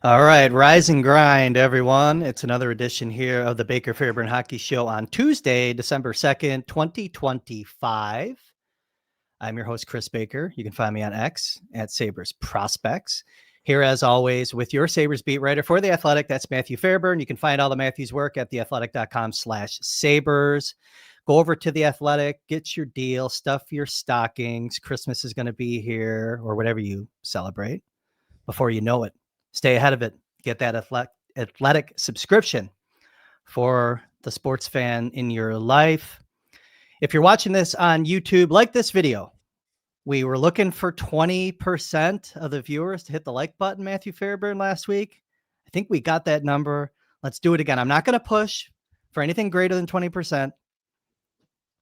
All right, rise and grind, everyone. It's another edition here of the Baker Fairburn Hockey Show on Tuesday, December 2nd, 2025. I'm your host, Kris Baker. You can find me on X at Sabres Prospects. Here, as always, with your Sabres beat writer for The Athletic, that's Matthew Fairburn. You can find all the Matthew's work at theathletic.com/Sabres. Go over to The Athletic, get your deal, stuff your stockings. Christmas is going to be here, or whatever you celebrate, before you know it. Stay ahead of it. Get that athletic subscription for the sports fan in your life. If you're watching this on YouTube, like this video. We were looking for 20% of the viewers to hit the like button, Matthew Fairburn, last week. I think we got that number. Let's do it again. I'm not going to push for anything greater than 20%,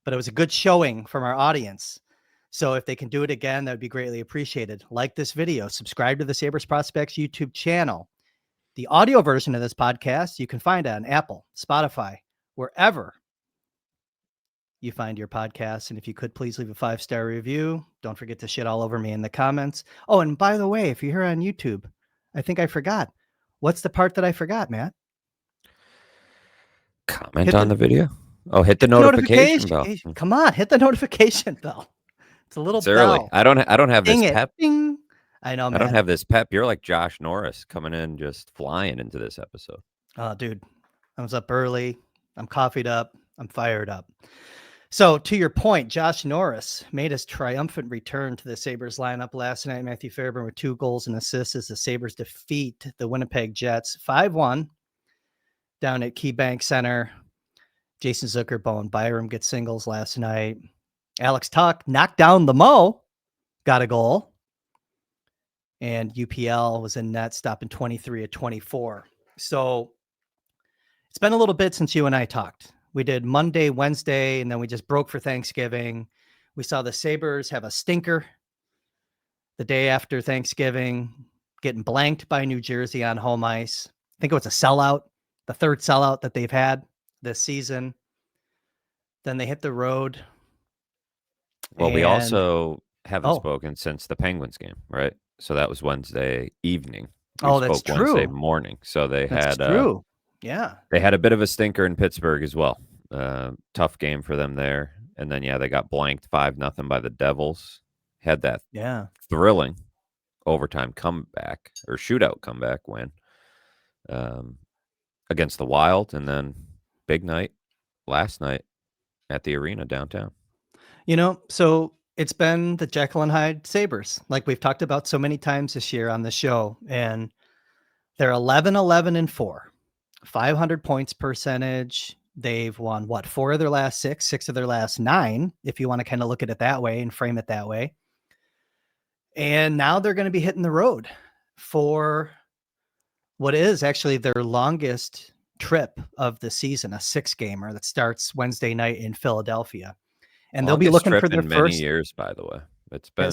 but it was a good showing from our audience. So if they can do it again, that would be greatly appreciated. Like this video, subscribe to the Sabres Prospects YouTube channel. The audio version of this podcast, you can find on Apple, Spotify, wherever you find your podcasts. And if you could please leave a 5-star review, don't forget to shit all over me in the comments. Oh, and by the way, if you're here on YouTube, I think I forgot. What's the part that I forgot, Matt? Comment on the video. Oh, hit the notification bell. Come on, hit the notification bell. It's a little early. bell. I don't have Ding this it. pep. Ding. I know, man. I don't have this pep. You're like Josh Norris coming in just flying into this episode. Oh, dude, I was up early. I'm coffeeed up. I'm fired up. So to your point, Josh Norris made his triumphant return to the Sabres lineup last night. Matthew Fairburn with 2 goals and assists as the Sabres defeat the Winnipeg Jets 5-1 down at KeyBank Center. Jason Zucker, Bowen Byram get singles last night. Alex Tuck knocked down the Mo, got a goal. And UPL was in net, stopping 23 of 24. So it's been a little bit since you and I talked. We did Monday, Wednesday, and then we just broke for Thanksgiving. We saw the Sabres have a stinker the day after Thanksgiving, getting blanked by New Jersey on home ice. I think it was a sellout, the third sellout that they've had this season. Then they hit the road. Well, we also haven't spoken since the Penguins game, right? So that was Wednesday evening. That's true. Wednesday morning. So they had true. Yeah. They had a bit of a stinker in Pittsburgh as well. Tough game for them there. And then they got blanked 5-0 by the Devils. Had that thrilling overtime comeback or shootout comeback win against the Wild, and then big night last night at the arena downtown. So it's been the Jekyll and Hyde Sabres, like we've talked about so many times this year on the show, and they're 11-11-4, 500 points percentage. They've won 4 of their last 6 of their last 9, if you want to kind of look at it that way and frame it that way. And now they're going to be hitting the road for what is actually their longest trip of the season, a 6-gamer that starts Wednesday night in Philadelphia. And they'll be looking for their many years, by the way. It's been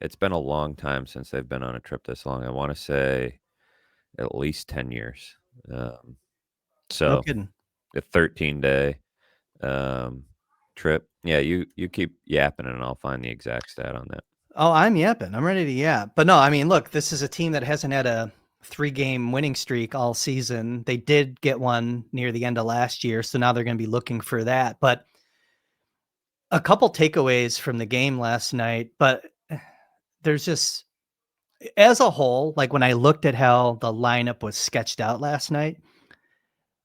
it's been a long time since they've been on a trip this long. I want to say at least 10 years. So no kidding. A 13-day trip. Yeah, you keep yapping and I'll find the exact stat on that. Oh, I'm yapping. I'm ready to yap. But no, I mean, look, this is a team that hasn't had a 3-game winning streak all season. They did get one near the end of last year, so now they're going to be looking for that. But a couple takeaways from the game last night, but there's just, as a whole, like when I looked at how the lineup was sketched out last night,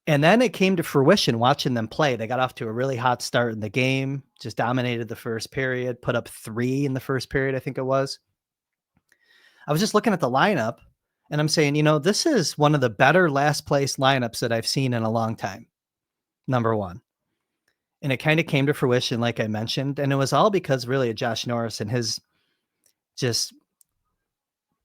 and then it came to fruition watching them play. They got off to a really hot start in the game, just dominated the first period, put up 3 in the first period, I think it was. I was just looking at the lineup, and I'm saying, this is one of the better last place lineups that I've seen in a long time, number one. And it kind of came to fruition, like I mentioned, and it was all because really of Josh Norris and his just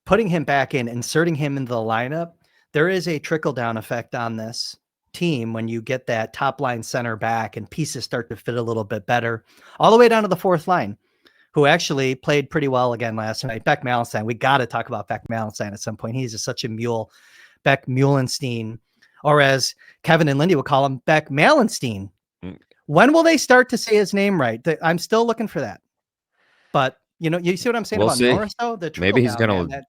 putting him back in, inserting him into the lineup. There is a trickle-down effect on this team when you get that top line center back and pieces start to fit a little bit better, all the way down to the 4th line, who actually played pretty well again last night. Beck Malenstein, we got to talk about Beck Malenstein at some point. He's just such a mule. Beck Muhlenstein, or as Kevin and Lindy would call him, Beck Malenstein. When will they start to say his name right? I'm still looking for that. But, you see what I'm saying about Norris, though? Maybe he's going to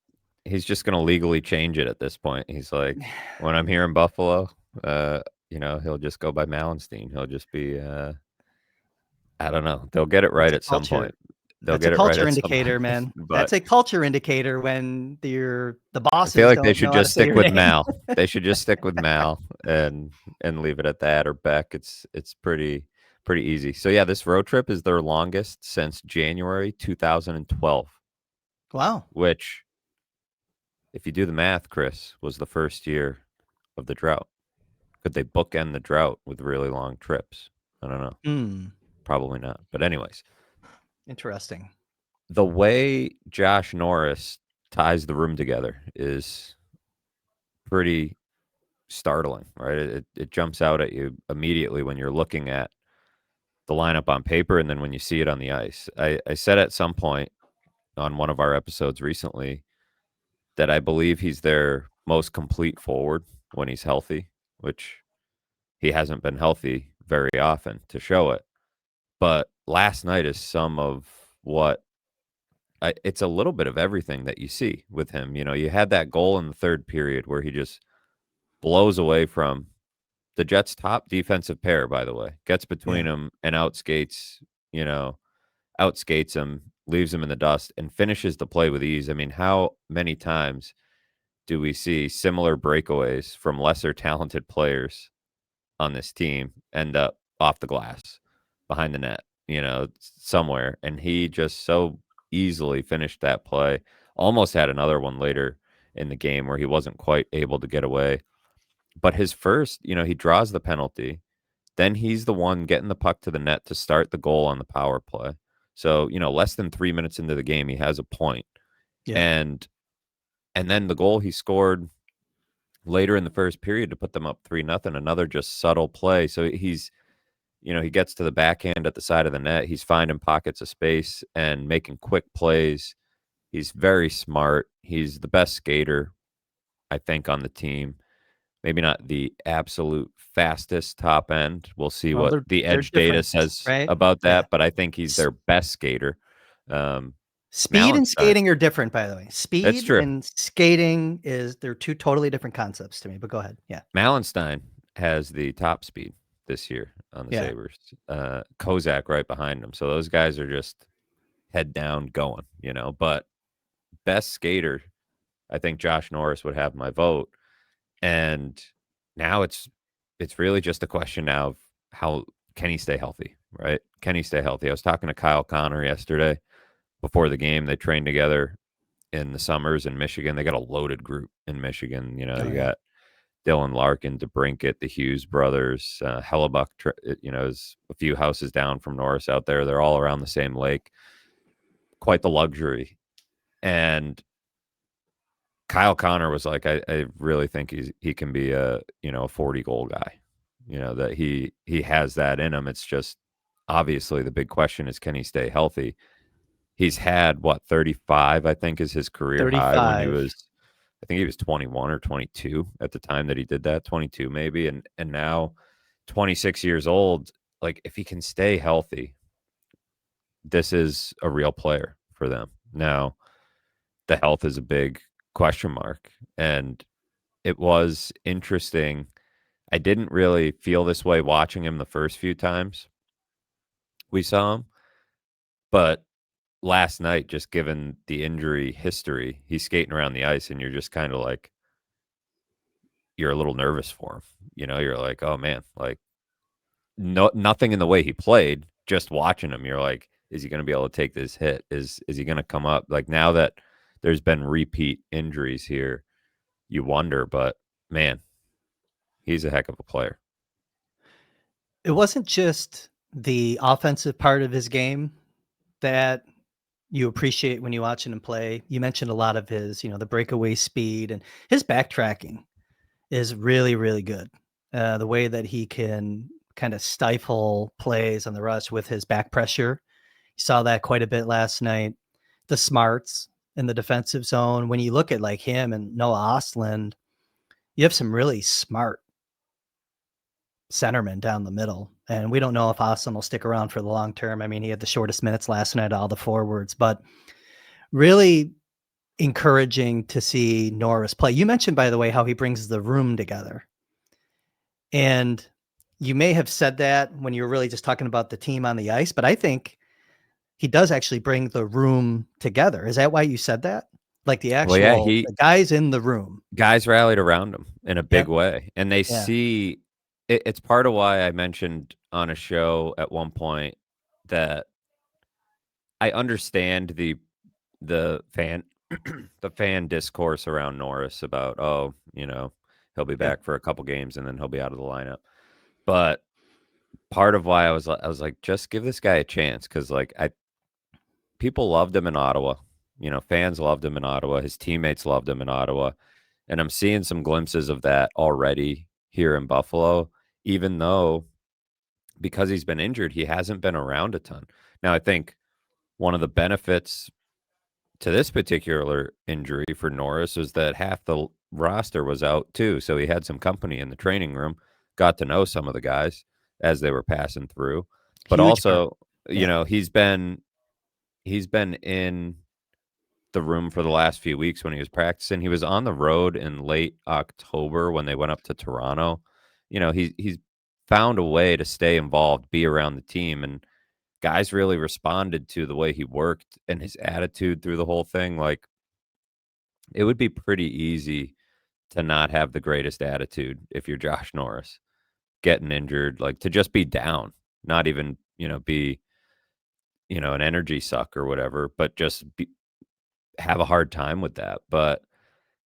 he's just going to legally change it at this point. He's like, when I'm here in Buffalo, he'll just go by Mallenstein. He'll just be, I don't know. They'll get it right at some point. They'll get it right culture at some indicator, point. man. But That's a culture indicator when the I bosses feel like they don't should know how to just say stick your with name. Mal. They should just stick with Mal and leave it at that, or Beck. It's pretty easy. So yeah, this road trip is their longest since January 2012. Wow. Which, if you do the math, Kris, was the first year of the drought. Could they bookend the drought with really long trips? I don't know. Probably not. But anyways. Interesting. The way Josh Norris ties the room together is pretty startling, right? It jumps out at you immediately when you're looking at the lineup on paper and then when you see it on the ice. I said at some point on one of our episodes recently that I believe he's their most complete forward when he's healthy, which he hasn't been healthy very often to show it. But last night is some of what it's a little bit of everything that you see with him. You had that goal in the third period where he just blows away from the Jets' top defensive pair, by the way, gets between them and outskates him, leaves him in the dust, and finishes the play with ease. I mean, how many times do we see similar breakaways from lesser talented players on this team end up off the glass behind the net, somewhere? And he just so easily finished that play. Almost had another one later in the game where he wasn't quite able to get away. But his first, he draws the penalty. Then he's the one getting the puck to the net to start the goal on the power play. So, less than 3 minutes into the game, he has a point. Yeah. And then the goal he scored later in the first period to put them up 3-0, another just subtle play. So he's, he gets to the backhand at the side of the net. He's finding pockets of space and making quick plays. He's very smart. He's the best skater, I think, on the team. Maybe not the absolute fastest top end. We'll see what the edge data says about that, but I think he's their best skater. Speed and skating are different, by the way. Speed true. and skating they're two totally different concepts to me, but go ahead. Yeah. Mallenstein has the top speed this year on the Sabres. Kozak right behind him. So those guys are just head down going, but best skater, I think Josh Norris would have my vote. And now it's really just a question now of how can he stay healthy, right? Can he stay healthy? I was talking to Kyle Connor yesterday before the game. They trained together in the summers in Michigan. They got a loaded group in Michigan. You got Dylan Larkin, DeBrincat, the Hughes brothers, Hellebuck, is a few houses down from Norris out there. They're all around the same lake. Quite the luxury. And Kyle Connor was like, I really think he can be a 40 goal guy. That he has that in him. It's just obviously the big question is, can he stay healthy? He's had 35, I think, is his career high when he was, I think he was 21 or 22 at the time that he did that, 22 maybe, and now 26 years old. Like, if he can stay healthy, this is a real player for them. Now, the health is a big question mark, and it was interesting. I didn't really feel this way watching him the first few times we saw him, but last night, just given the injury history, he's skating around the ice and you're just kind of like, you're a little nervous for him. You're like, oh man, like nothing in the way he played, just watching him. You're like, is he going to be able to take this hit? Is he going to come up? Like, now that there's been repeat injuries here, you wonder, but man, he's a heck of a player. It wasn't just the offensive part of his game that you appreciate when you're watching him play. You mentioned a lot of his, the breakaway speed, and his backtracking is really, really good. The way that he can kind of stifle plays on the rush with his back pressure. You saw that quite a bit last night. The smarts in the defensive zone. When you look at like him and Noah Ostlund, you have some really smart centermen down the middle. And we don't know if Ostlund will stick around for the long term. I mean, he had the shortest minutes last night, all the forwards, but really encouraging to see Norris play. You mentioned, by the way, how he brings the room together. And you may have said that when you were really just talking about the team on the ice, but I think he does actually bring the room together. Is that why you said that? Like the the guys in the room. Guys rallied around him in a big Yep. way. And they see it's part of why I mentioned on a show at one point that I understand the fan the fan discourse around Norris about, oh, he'll be back for a couple games and then he'll be out of the lineup. But part of why I was like, just give this guy a chance, because people loved him in Ottawa. Fans loved him in Ottawa. His teammates loved him in Ottawa. And I'm seeing some glimpses of that already here in Buffalo, even though because he's been injured, he hasn't been around a ton. Now, I think one of the benefits to this particular injury for Norris was that half the roster was out too. So he had some company in the training room, got to know some of the guys as they were passing through. But also, he's been in the room for the last few weeks when he was practicing. He was on the road in late October when they went up to Toronto. He's found a way to stay involved, be around the team, and guys really responded to the way he worked and his attitude through the whole thing. Like, it would be pretty easy to not have the greatest attitude if you're Josh Norris getting injured, like to just be down, not even, be, an energy suck or whatever, but just have a hard time with that. But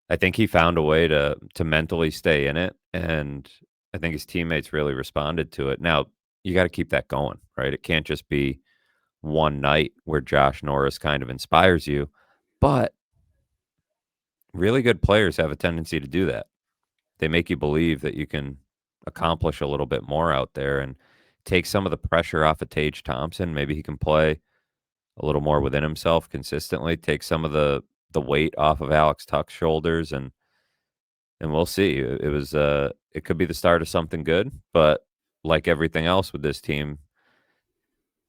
I think he found a way to mentally stay in it, and I think his teammates really responded to it. Now, you got to keep that going, right? It can't just be one night where Josh Norris kind of inspires you, but really good players have a tendency to do that. They make you believe that you can accomplish a little bit more out there and take some of the pressure off of Tage Thompson. Maybe he can play a little more within himself consistently, take some of the weight off of Alex Tuch's shoulders, and we'll see. It could be the start of something good, but like everything else with this team,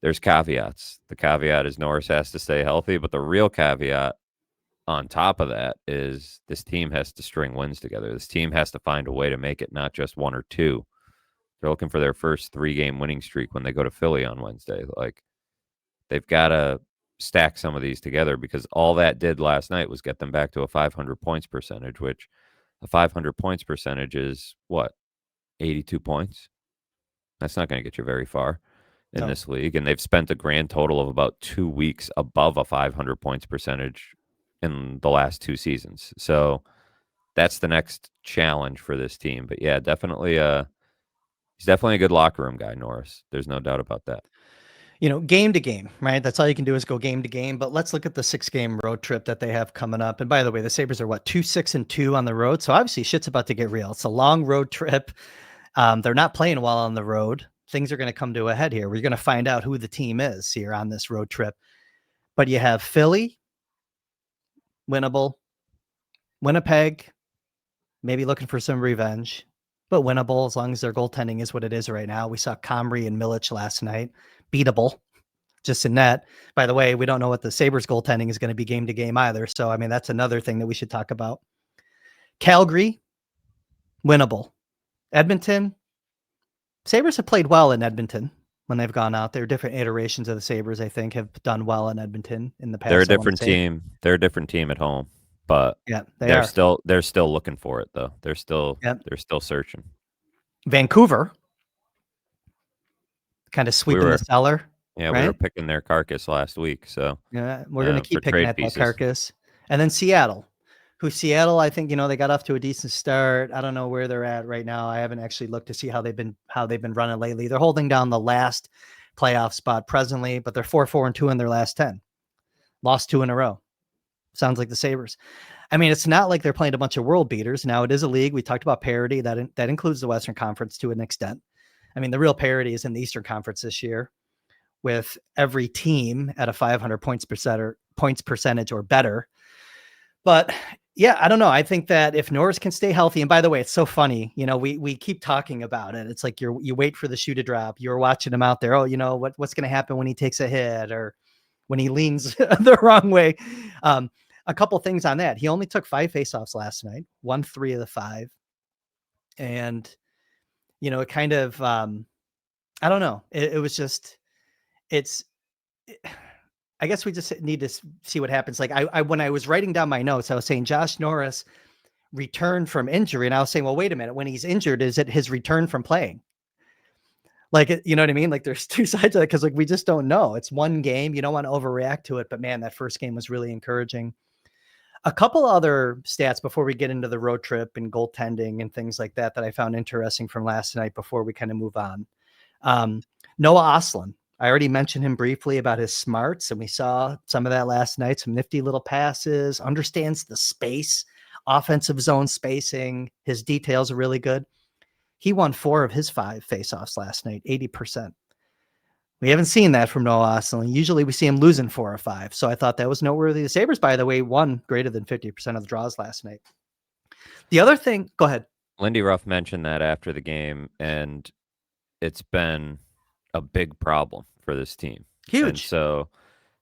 there's caveats. The caveat is Norris has to stay healthy, but the real caveat on top of that is this team has to string wins together. This team has to find a way to make it not just one or two. They're looking for their first 3-game winning streak when they go to Philly on Wednesday. Like, they've got to stack some of these together, because all that did last night was get them back to a 500 points percentage, which a 500 points percentage is what, 82 points? That's not going to get you very far in this league. And they've spent a grand total of about 2 weeks above a 500 points percentage in the last 2 seasons. So that's the next challenge for this team. But yeah, definitely he's definitely a good locker room guy, Norris. There's no doubt about that. Game to game, right? That's all you can do is go game to game. But let's look at the 6-game road trip that they have coming up. And by the way, the Sabres are 2-6-2 on the road. So obviously shit's about to get real. It's a long road trip. They're not playing well on the road. Things are going to come to a head here. We're going to find out who the team is here on this road trip. But you have Philly, winnable. Winnipeg, maybe looking for some revenge, but winnable as long as their goaltending is what it is right now. We saw Comrie and Milic last night. Beatable, just in net. By the way, we don't know what the Sabres goaltending is going to be game to game either. So, I mean, that's another thing that we should talk about. Calgary, winnable. Edmonton, Sabres have played well in Edmonton when they've gone out there. Different iterations of the Sabres, I think, have done well in Edmonton in the past. They're a different team. They're a different team at home, but yeah, they're still looking for it though. They're still searching. Vancouver, kind of sweeping the cellar. Yeah, right? We were picking their carcass last week, so yeah, we're going to keep picking at that carcass. And then Seattle, I think, they got off to a decent start. I don't know where they're at right now. I haven't actually looked to see how they've been running lately. They're holding down the last playoff spot presently, but they're 4-4-2 in their last 10. Lost 2 in a row. Sounds like the Sabres. I mean, it's not like they're playing a bunch of world beaters. Now, it is a league. We talked about parity. That includes the Western Conference to an extent. I mean, the real parity is in the Eastern Conference this year, with every team at a 500 points percentage or better. But yeah, I don't know. I think that if Norris can stay healthy, and by the way, it's so funny, we keep talking about it. It's like you wait for the shoe to drop. You're watching him out there. Oh, what's going to happen when he takes a hit or when he leans the wrong way. a couple things on that. He only took 5 faceoffs last night, won 3 of the 5. And, it kind of, I don't know. It was just, it's, I guess we just need to see what happens. Like when I was writing down my notes, I was saying Josh Norris returned from injury. And I was saying, well, wait a minute, when he's injured, is it his return from playing? Like, you know what I mean? Like there's two sides of it. Cause like, we just don't know. It's one game. You don't want to overreact to it, but man, that first game was really encouraging. A couple other stats before we get into the road trip and goaltending and things like that I found interesting from last night before we kind of move on. Noah Ostlund, I already mentioned him briefly about his smarts, and we saw some of that last night, some nifty little passes, understands the space, offensive zone spacing. His details are really good. He won 4 of his 5 faceoffs last night, 80%. We haven't seen that from Noah Ostlund. Usually we see him losing 4 or 5. So I thought that was noteworthy. The Sabres, by the way, won greater than 50% of the draws last night. The other thing, go ahead. Lindy Ruff mentioned that after the game, and it's been a big problem for this team. Huge. And so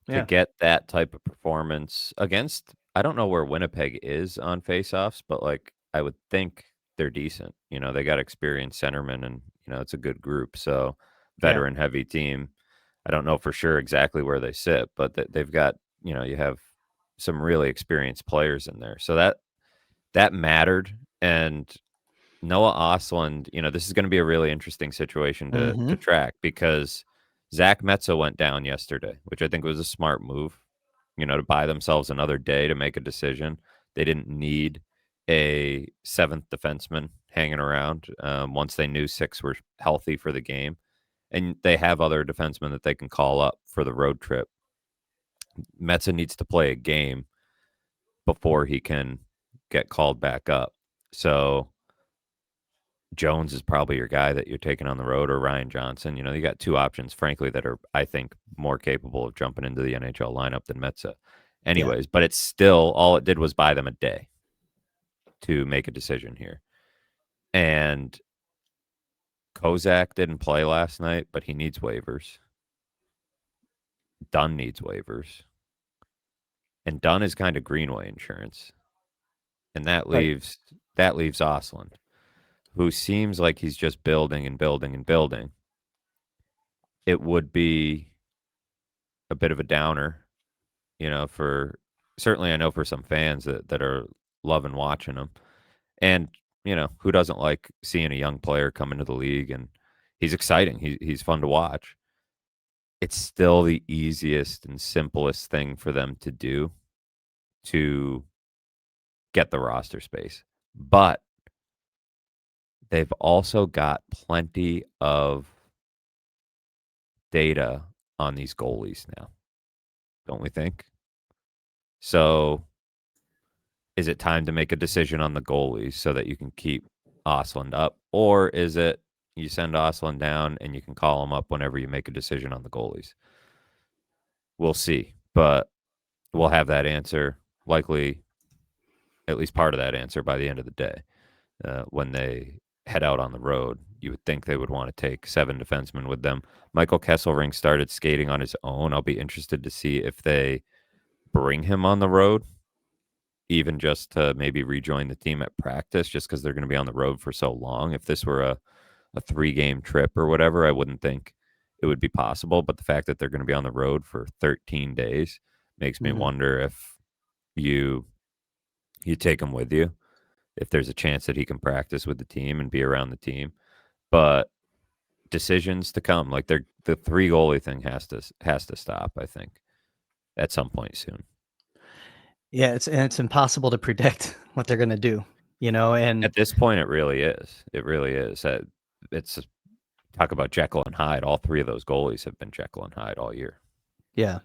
to get that type of performance against, I don't know where Winnipeg is on faceoffs, but like I would think they're decent. They got experienced centermen, and it's a good group. So veteran heavy team. I don't know for sure exactly where they sit, but they've got, you have some really experienced players in there. So that mattered. And Noah Ostlund, this is going to be a really interesting situation to track, because Zach Metza went down yesterday, which I think was a smart move, to buy themselves another day to make a decision. They didn't need a 7th defenseman hanging around once they knew 6 were healthy for the game. And they have other defensemen that they can call up for the road trip. Metza needs to play a game before he can get called back up. So Jones is probably your guy that you're taking on the road, or Ryan Johnson. You got 2 options, frankly, that are, I think, more capable of jumping into the NHL lineup than Metza. Anyways, but it's still, all it did was buy them a day to make a decision here. And Kozak didn't play last night, but he needs waivers. Dunn needs waivers. And Dunn is kind of Greenway insurance. And that leaves Ostlund, who seems like he's just building and building and building. It would be a bit of a downer, for certainly I know for some fans that are loving watching him. And, who doesn't like seeing a young player come into the league, and he's exciting. He's fun to watch. It's still the easiest and simplest thing for them to do to get the roster space. But they've also got plenty of data on these goalies now, don't we think? So is it time to make a decision on the goalies so that you can keep Ostlund up? Or is it you send Ostlund down and you can call him up whenever you make a decision on the goalies? We'll see. But we'll have that answer, likely at least part of that answer, by the end of the day. When they head out on the road, you would think they would want to take 7 defensemen with them. Michael Kesselring started skating on his own. I'll be interested to see if they bring him on the road, even just to maybe rejoin the team at practice, just because they're going to be on the road for so long. If this were a 3-game trip or whatever, I wouldn't think it would be possible. But the fact that they're going to be on the road for 13 days makes me wonder if you take him with you, if there's a chance that he can practice with the team and be around the team. But decisions to come, like the 3 goalie thing has to stop, I think, at some point soon. Yeah, it's impossible to predict what they're going to do, and at this point it really is. It really is. It's talk about Jekyll and Hyde. All 3 of those goalies have been Jekyll and Hyde all year. Yeah.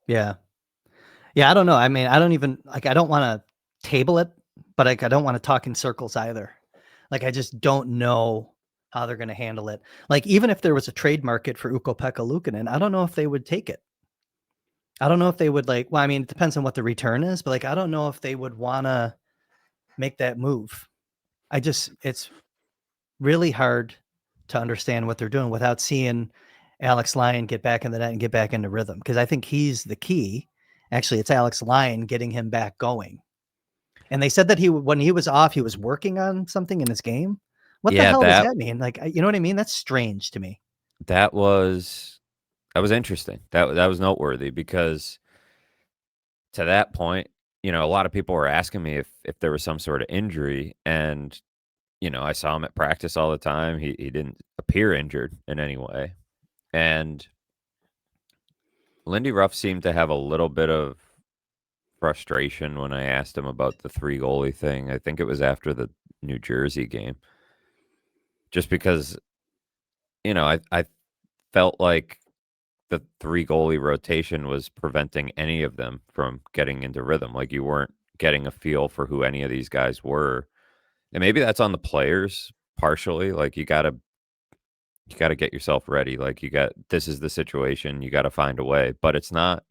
I don't know. I mean, I don't even I don't want to table it, but I don't want to talk in circles either. Like, I just don't know how they're going to handle it. Like, even if there was a trade market for Ukko-Pekka Luukkonen, I don't know if they would take it. I don't know if they would well, I mean, it depends on what the return is, but I don't know if they would want to make that move. It's really hard to understand what they're doing without seeing Alex Lyon get back in the net and get back into rhythm. Cause I think he's the key. Actually, it's Alex Lyon getting him back going. And they said that when he was off, he was working on something in his game. What the Yeah, hell does that mean? Like, you know what I mean? That's strange to me. That was interesting. That was noteworthy because to that point, a lot of people were asking me if there was some sort of injury, and I saw him at practice all the time. He didn't appear injured in any way, and Lindy Ruff seemed to have a little bit of frustration when I asked him about the 3 goalie thing. I think it was after the New Jersey game, just because I felt like the 3 goalie rotation was preventing any of them from getting into rhythm. Like, you weren't getting a feel for who any of these guys were. And maybe that's on the players partially. Like, you gotta get yourself ready. Like, this is the situation. You gotta find a way. But it's not,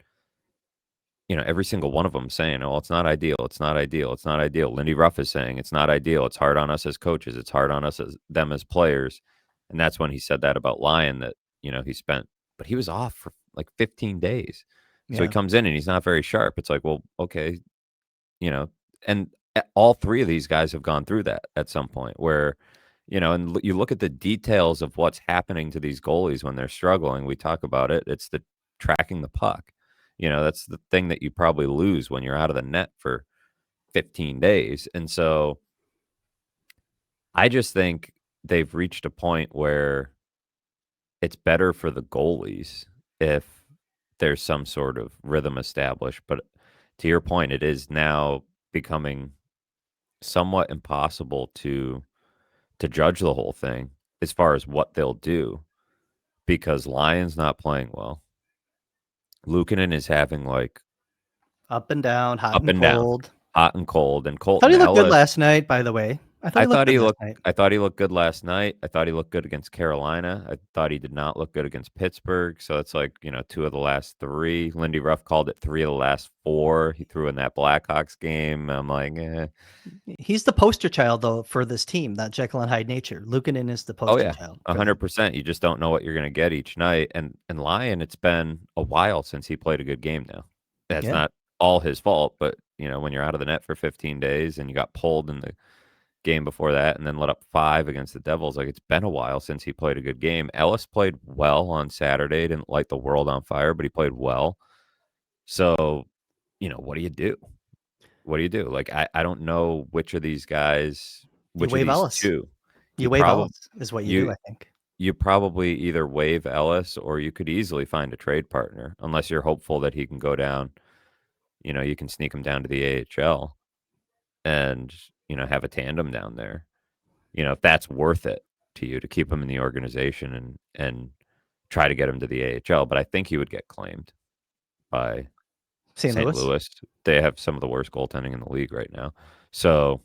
every single one of them saying, "Oh, it's not ideal. It's not ideal. It's not ideal." Lindy Ruff is saying it's not ideal. It's hard on us as coaches. It's hard on us as them as players. And that's when he said that about Lyon, that, but he was off for like 15 days. So he Yeah. comes in and he's not very sharp. It's like, well, okay, you know, and all 3 of these guys have gone through that at some point where, and you look at the details of what's happening to these goalies when they're struggling. We talk about it. It's the tracking the puck. That's the thing that you probably lose when you're out of the net for 15 days. And so I just think they've reached a point where it's better for the goalies if there's some sort of rhythm established. But to your point, it is now becoming somewhat impossible to judge the whole thing as far as what they'll do, because Lyon's not playing well. Luukkonen is having like Up and down, hot up and and down, cold. hot and cold, and Thought Colton he looked good Ellis. last night, by the way. I thought I he looked thought good he last looked night. I thought he looked good last night. I thought he looked good against Carolina. I thought he did not look good against Pittsburgh. So it's like, 2 of the last 3. Lindy Ruff called it 3 of the last 4. He threw in that Blackhawks game. I'm like, eh. He's the poster child, though, for this team, that Jekyll and Hyde nature. Luukkonen is the Oh poster yeah, child for them. 100%. You just don't know what you're gonna get each night. And Lyon, it's been a while since he played a good game now. That's Yeah. not all his fault, but when you're out of the net for 15 days and you got pulled in the game before that and then let up 5 against the Devils, like, it's been a while since he played a good game. Ellis played well on Saturday, didn't light the world on fire, but he played well. So, what do you do? What do you do? Like, I don't know which of these guys, You which of waive these Ellis. 2 You you waive probably Ellis is what you do, you I think. you probably either waive Ellis or you could easily find a trade partner, unless you're hopeful that he can go down. You can sneak him down to the AHL and, have a tandem down there. If that's worth it to you to keep him in the organization and try to get him to the AHL. But I think he would get claimed by St. St. Louis? Louis. They have some of the worst goaltending in the league right now. So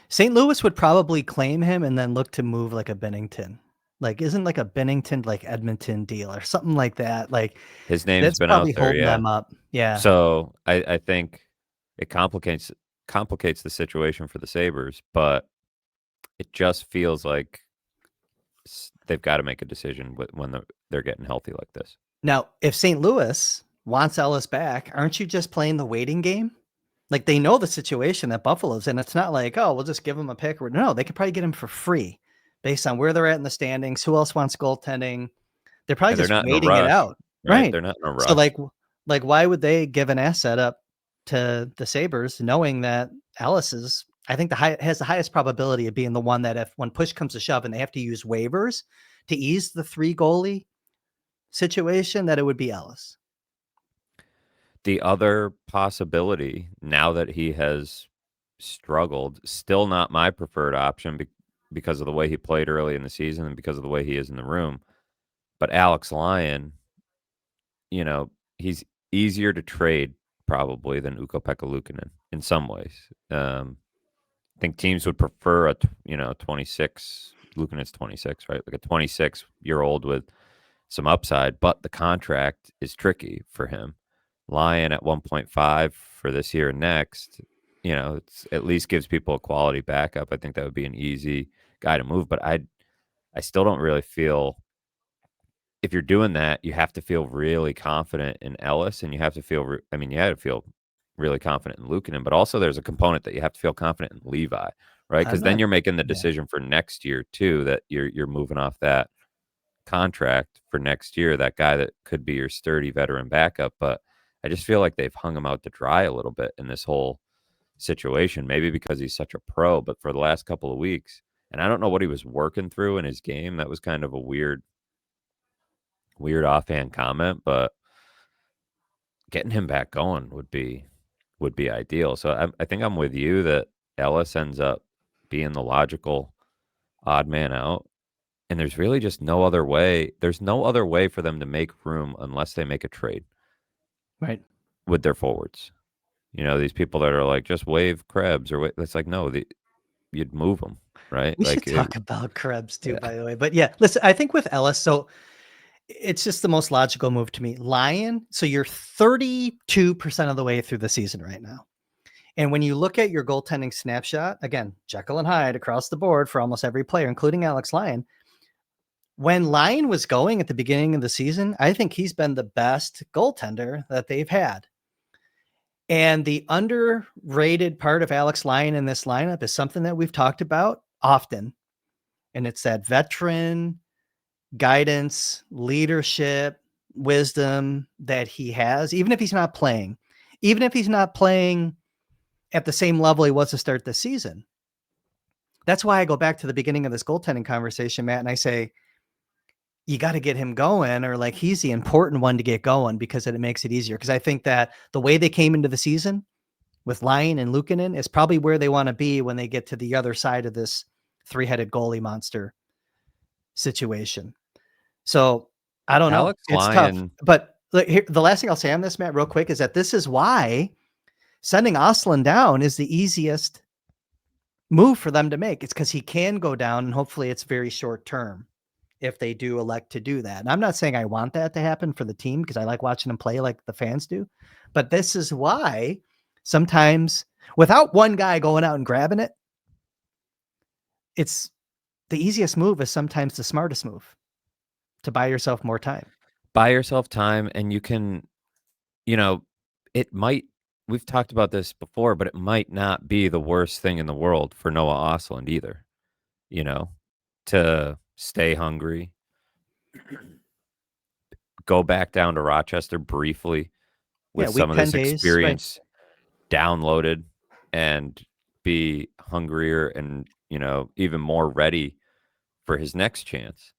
St. Louis would probably claim him and then look to move like a Bennington. Like, isn't like a Bennington like Edmonton deal or something like that? Like, his name's that's been out probably there, holding yeah. them up. Yeah. So I think it complicates the situation for the Sabres, but it just feels like they've got to make a decision when they're getting healthy like this. Now, if St. Louis wants Ellis back, aren't you just playing the waiting game? Like, they know the situation that Buffalo's in. It's not like, oh, we'll just give him a pick. Or no, they could probably get him for free based on where they're at in the standings. Who else wants goaltending? They're probably And they're just not in a waiting it rush, out. right? Right. They're not in a So rush. like why would they give an asset up to the Sabres knowing that Ellis is, I think has the highest probability of being the one that if when push comes to shove and they have to use waivers to ease the 3 goalie situation, that it would be Ellis. The other possibility, now that he has struggled, still not my preferred option because of the way he played early in the season and because of the way he is in the room. But Alex Lyon, he's easier to trade probably than Ukko-Pekka Luukkonen in some ways. I think teams would prefer 26. Luukkonen's 26, right? Like a 26-year-old with some upside, but the contract is tricky for him. Lyon at 1.5 for this year and next, it's at least gives people a quality backup. I think that would be an easy guy to move, but I still don't really feel if you're doing that, you have to feel really confident in Ellis, and you have to feel. I mean, you had to feel really confident in Luukkonen, but also there's a component that you have to feel confident in Levi, right? Because then you're making the decision for next year too, that you're moving off that contract for next year, that guy that could be your sturdy veteran backup. But I just feel like they've hung him out to dry a little bit in this whole situation, maybe because he's such a pro, but for the last couple of weeks, and I don't know what he was working through in his game. That was kind of a weird offhand comment, but getting him back going would be ideal. So I think I'm with you that Ellis ends up being the logical odd man out. And there's really just no other way. There's no other way for them to make room unless they make a trade. Right. With their forwards. These people that are like, just waive Krebs or it's like, no, you'd move them, right? We should talk about Krebs too, by the way. But yeah, listen, I think with Ellis, so it's just the most logical move to me. Lyon, so you're 32% of the way through the season right now. And when you look at your goaltending snapshot, again, Jekyll and Hyde across the board for almost every player, including Alex Lyon. When Lyon was going at the beginning of the season, I think he's been the best goaltender that they've had. And the underrated part of Alex Lyon in this lineup is something that we've talked about often. And it's that veteran guidance, leadership, wisdom that he has, even if he's not playing at the same level he was to start the season. That's why I go back to the beginning of this goaltending conversation, Matt, and I say, you got to get him going, or like he's the important one to get going because it makes it easier. Because I think that the way they came into the season with Lyon and Luukkonen is probably where they want to be when they get to the other side of this three-headed goalie monster situation. So I don't know. It's tough. But here, the last thing I'll say on this, Matt, real quick, is that this is why sending Oslin down is the easiest move for them to make. It's because he can go down, and hopefully it's very short term if they do elect to do that. And I'm not saying I want that to happen for the team because I like watching them play like the fans do. But this is why sometimes without one guy going out and grabbing it, it's the easiest move is sometimes the smartest move to buy yourself more time. Buy yourself time, and you can, it might, we've talked about this before, but it might not be the worst thing in the world for Noah Ostlund either, to stay hungry, go back down to Rochester briefly with some of this experience downloaded, and be hungrier and, even more ready for his next chance.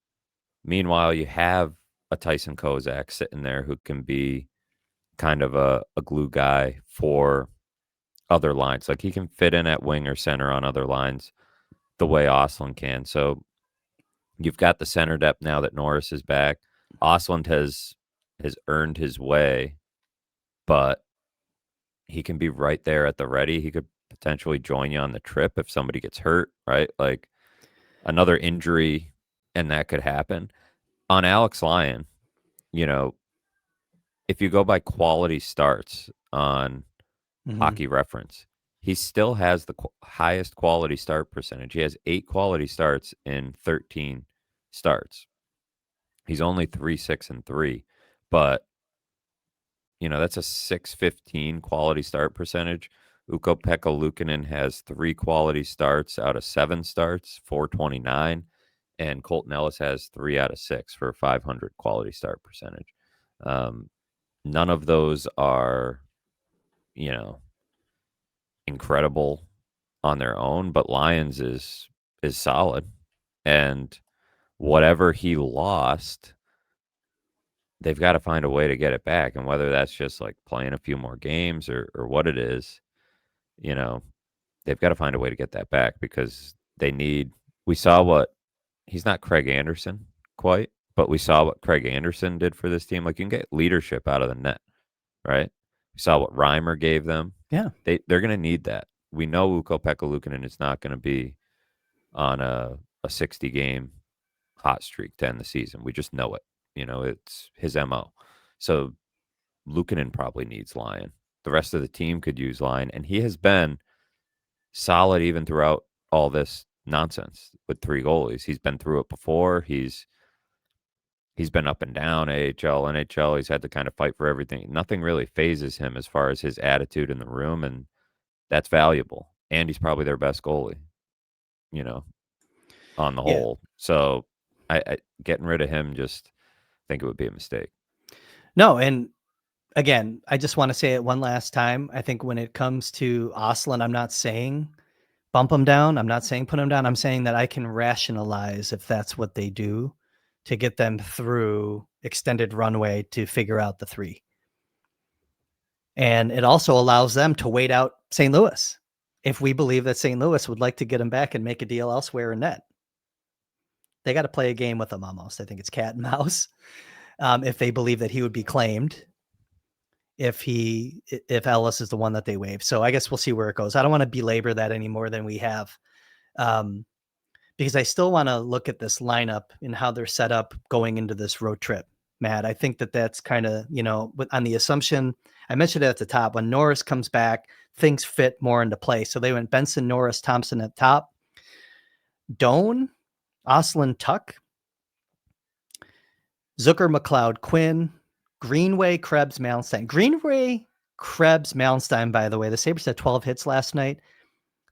Meanwhile, you have a Tyson Kozak sitting there who can be kind of a glue guy for other lines. Like he can fit in at wing or center on other lines the way Ostlund can. So you've got the center depth now that Norris is back. Ostlund has earned his way, but he can be right there at the ready. He could potentially join you on the trip if somebody gets hurt, right? Like another injury, and that could happen. On Alex Lyon, if you go by quality starts on Hockey Reference, he still has the highest quality start percentage. He has 8 quality starts in 13 starts. He's only 3-6-3, but that's a .615 quality start percentage. Ukko-Pekka Luukkonen has 3 quality starts out of 7 starts, .429, and Colton Ellis has 3 out of 6 for 500 quality start percentage. None of those are, incredible on their own, but Lyons is solid, and whatever he lost, they've got to find a way to get it back. And whether that's just like playing a few more games or what it is, they've got to find a way to get that back, because we saw he's not Craig Anderson quite, but we saw what Craig Anderson did for this team. Like, you can get leadership out of the net, right? We saw what Reimer gave them. Yeah. They're going to need that. We know Ukko-Pekka Luukkonen is not going to be on a 60-game hot streak to end the season. We just know it. It's his MO. So Luukkonen probably needs Lyon. The rest of the team could use Lyon, and he has been solid even throughout all this nonsense with 3 goalies. He's been through it before. He's He's been up and down, AHL, NHL. He's had to kind of fight for everything. Nothing really phases him as far as his attitude in the room, and that's valuable. And he's probably their best goalie, you know, on the Yeah. whole. So I getting rid of him, just think it would be a mistake. No, and again, I just want to say it one last time. I think when it comes to Ostlund, I'm not saying bump him down. I'm not saying put him down. I'm saying that I can rationalize if that's what they do to get them through extended runway to figure out the 3. And it also allows them to wait out St. Louis if we believe that St. Louis would like to get him back and make a deal elsewhere in net. They got to play a game with him almost. I think it's cat and mouse. If they believe that he would be claimed if Ellis is the one that they waive. So I guess we'll see where it goes. I don't want to belabor that any more than we have. Because I still want to look at this lineup and how they're set up going into this road trip, Matt. I think that that's kind of, on the assumption, I mentioned it at the top, when Norris comes back, things fit more into place. So they went Benson, Norris, Thompson at top, Doan, Ostlund, Tuck, Zucker, McLeod, Quinn, Greenway, Krebs, Malmstein. Greenway, Krebs, Malmstein, by the way, the Sabres had 12 hits last night.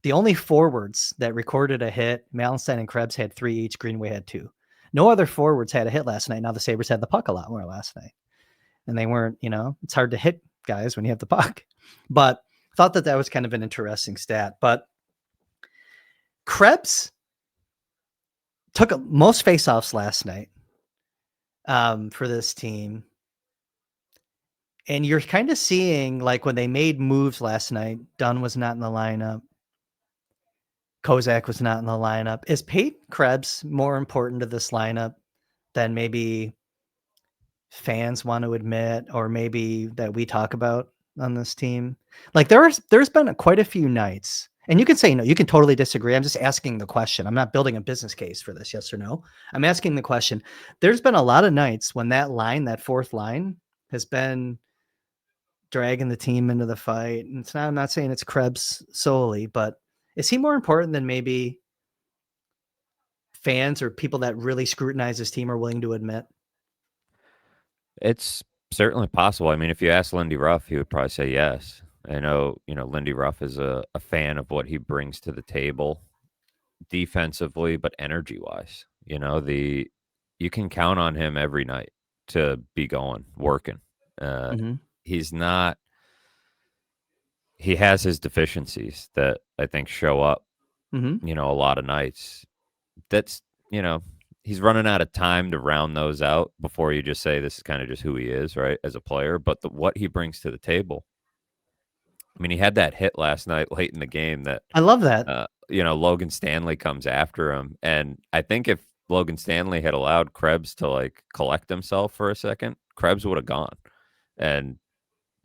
The only forwards that recorded a hit, Malmstein and Krebs had 3 each. Greenway had 2. No other forwards had a hit last night. Now the Sabres had the puck a lot more last night. And they weren't, it's hard to hit guys when you have the puck. But thought that was kind of an interesting stat. But Krebs took most faceoffs last night for this team. And you're kind of seeing, like, when they made moves last night, Dunn was not in the lineup. Kozak was not in the lineup. Is Peyton Krebs more important to this lineup than maybe fans want to admit, or maybe that we talk about on this team? Like, there's been quite a few nights, and you can say no, you can totally disagree. I'm just asking the question. I'm not building a business case for this, yes or no. I'm asking the question. There's been a lot of nights when that line, that fourth line, has been dragging the team into the fight. And I'm not saying it's Krebs solely, but is he more important than maybe fans or people that really scrutinize his team are willing to admit? It's certainly possible. I mean, if you ask Lindy Ruff, he would probably say yes. I know, Lindy Ruff is a fan of what he brings to the table defensively, but energy-wise. You can count on him every night to be going, working. He's not he has his deficiencies that I think show up, a lot of nights. That's, he's running out of time to round those out before you just say this is kind of just who he is, right, as a player. But what he brings to the table. I mean, he had that hit last night late in the game that I love that. Logan Stanley comes after him. And I think if Logan Stanley had allowed Krebs to, like, collect himself for a second, Krebs would have gone. And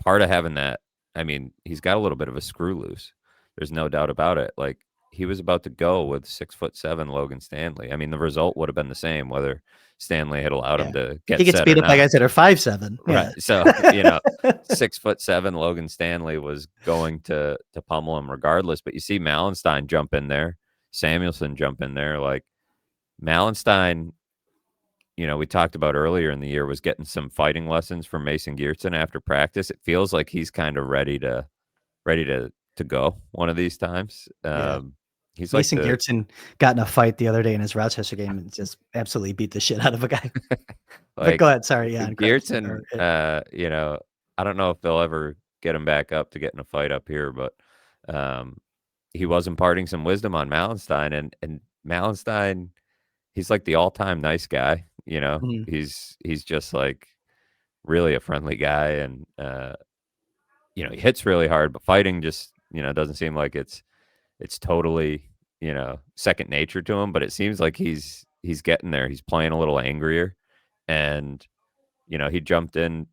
part of having that, I mean, he's got a little bit of a screw loose. There's no doubt about it. Like, he was about to go with 6'7" Logan Stanley. I mean, the result would have been the same whether Stanley had allowed him to get. He gets set beat or up by not. guys that are 5'7". Yeah. Right. So 6'7" Logan Stanley was going to pummel him regardless. But you see Mallenstein jump in there, Samuelson jump in there. Like, Mallenstein, we talked about earlier in the year, was getting some fighting lessons from Mason Geertsen after practice. It feels like he's kind of ready to go one of these times. He's Mason like Geertsen got in a fight the other day in his Rochester game and just absolutely beat the shit out of a guy. But go ahead. Sorry. Yeah. Geertsen, I don't know if they'll ever get him back up to get in a fight up here, but he was imparting some wisdom on Mallenstein, and Mallenstein, he's like the all-time nice guy. He's just like really a friendly guy, and he hits really hard, but fighting just doesn't seem like it's totally second nature to him. But it seems like he's getting there. He's playing a little angrier, and he jumped in.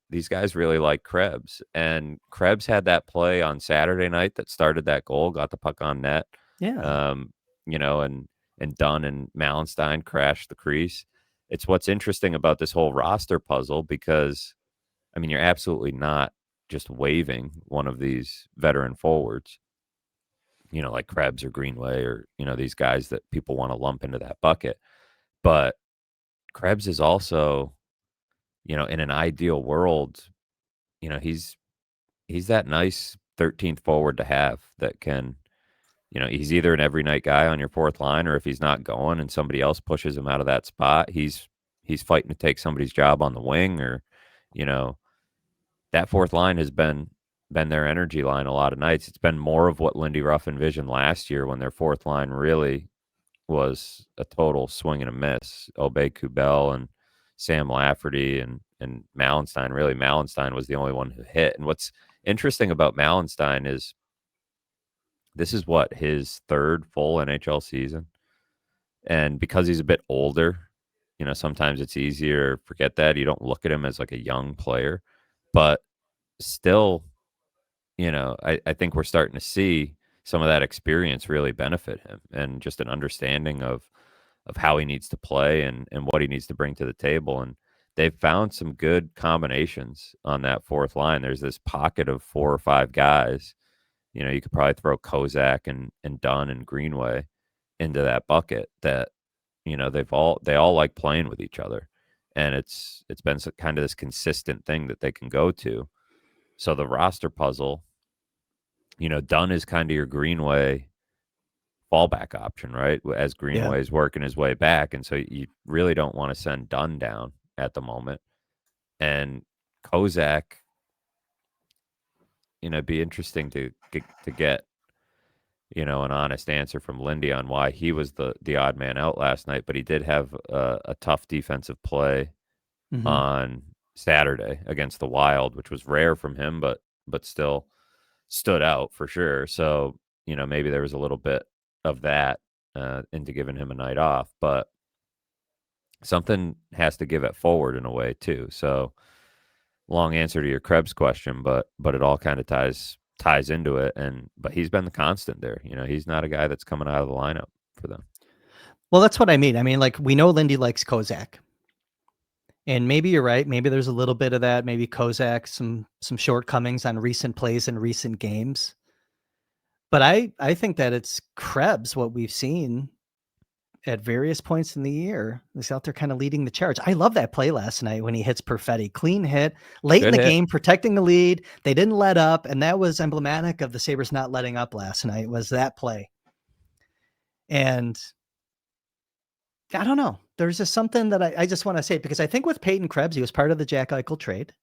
These guys really like Krebs, and Krebs had that play on Saturday night that started that goal, got the puck on net. Yeah. And Dunn and Mallenstein crashed the crease. It's what's interesting about this whole roster puzzle, because I mean, you're absolutely not just waiving one of these veteran forwards, like Krebs or Greenway or, these guys that people want to lump into that bucket. But Krebs is also, in an ideal world, he's that nice 13th forward to have that can, he's either an every night guy on your fourth line, or if he's not going and somebody else pushes him out of that spot, he's fighting to take somebody's job on the wing, or, that fourth line has been their energy line a lot of nights. It's been more of what Lindy Ruff envisioned last year when their fourth line really was a total swing and a miss. Obey Kubel and Sam Lafferty and Mallenstein. Really, Mallenstein was the only one who hit. And what's interesting about Mallenstein is this is what, his third full NHL season. And because he's a bit older, sometimes it's easier to forget that. You don't look at him as like a young player. But still, I think we're starting to see some of that experience really benefit him, and just an understanding of how he needs to play and what he needs to bring to the table. And they've found some good combinations on that fourth line. There's this pocket of 4 or 5 guys. You could probably throw Kozak and Dunn and Greenway into that bucket that, they all like playing with each other. And it's been kind of this consistent thing that they can go to. So the roster puzzle, Dunn is kind of your Greenway fallback option, right? As Greenway's working his way back. And so you really don't want to send Dunn down at the moment. And Kozak, it'd be interesting to get, an honest answer from Lindy on why he was the odd man out last night. But he did have a tough defensive play on Saturday against the Wild, which was rare from him, but still stood out for sure. So, maybe there was a little bit of that into giving him a night off, but something has to give it forward in a way too. So, long answer to your Krebs question, but it all kind of ties into it. But he's been the constant there. He's not a guy that's coming out of the lineup for them. Well, that's what I mean. I mean, like, we know Lindy likes Kozak. And maybe you're right. Maybe there's a little bit of that. Maybe Kozak, some shortcomings on recent plays in recent games. But I think that it's Krebs, what we've seen at various points in the year, is out there kind of leading the charge. I love that play last night when he hits Perfetti. Clean hit, late in the game, protecting the lead. They didn't let up, and that was emblematic of the Sabres not letting up last night, was that play. And I don't know. There's just something that I just want to say, because I think with Peyton Krebs, he was part of the Jack Eichel trade.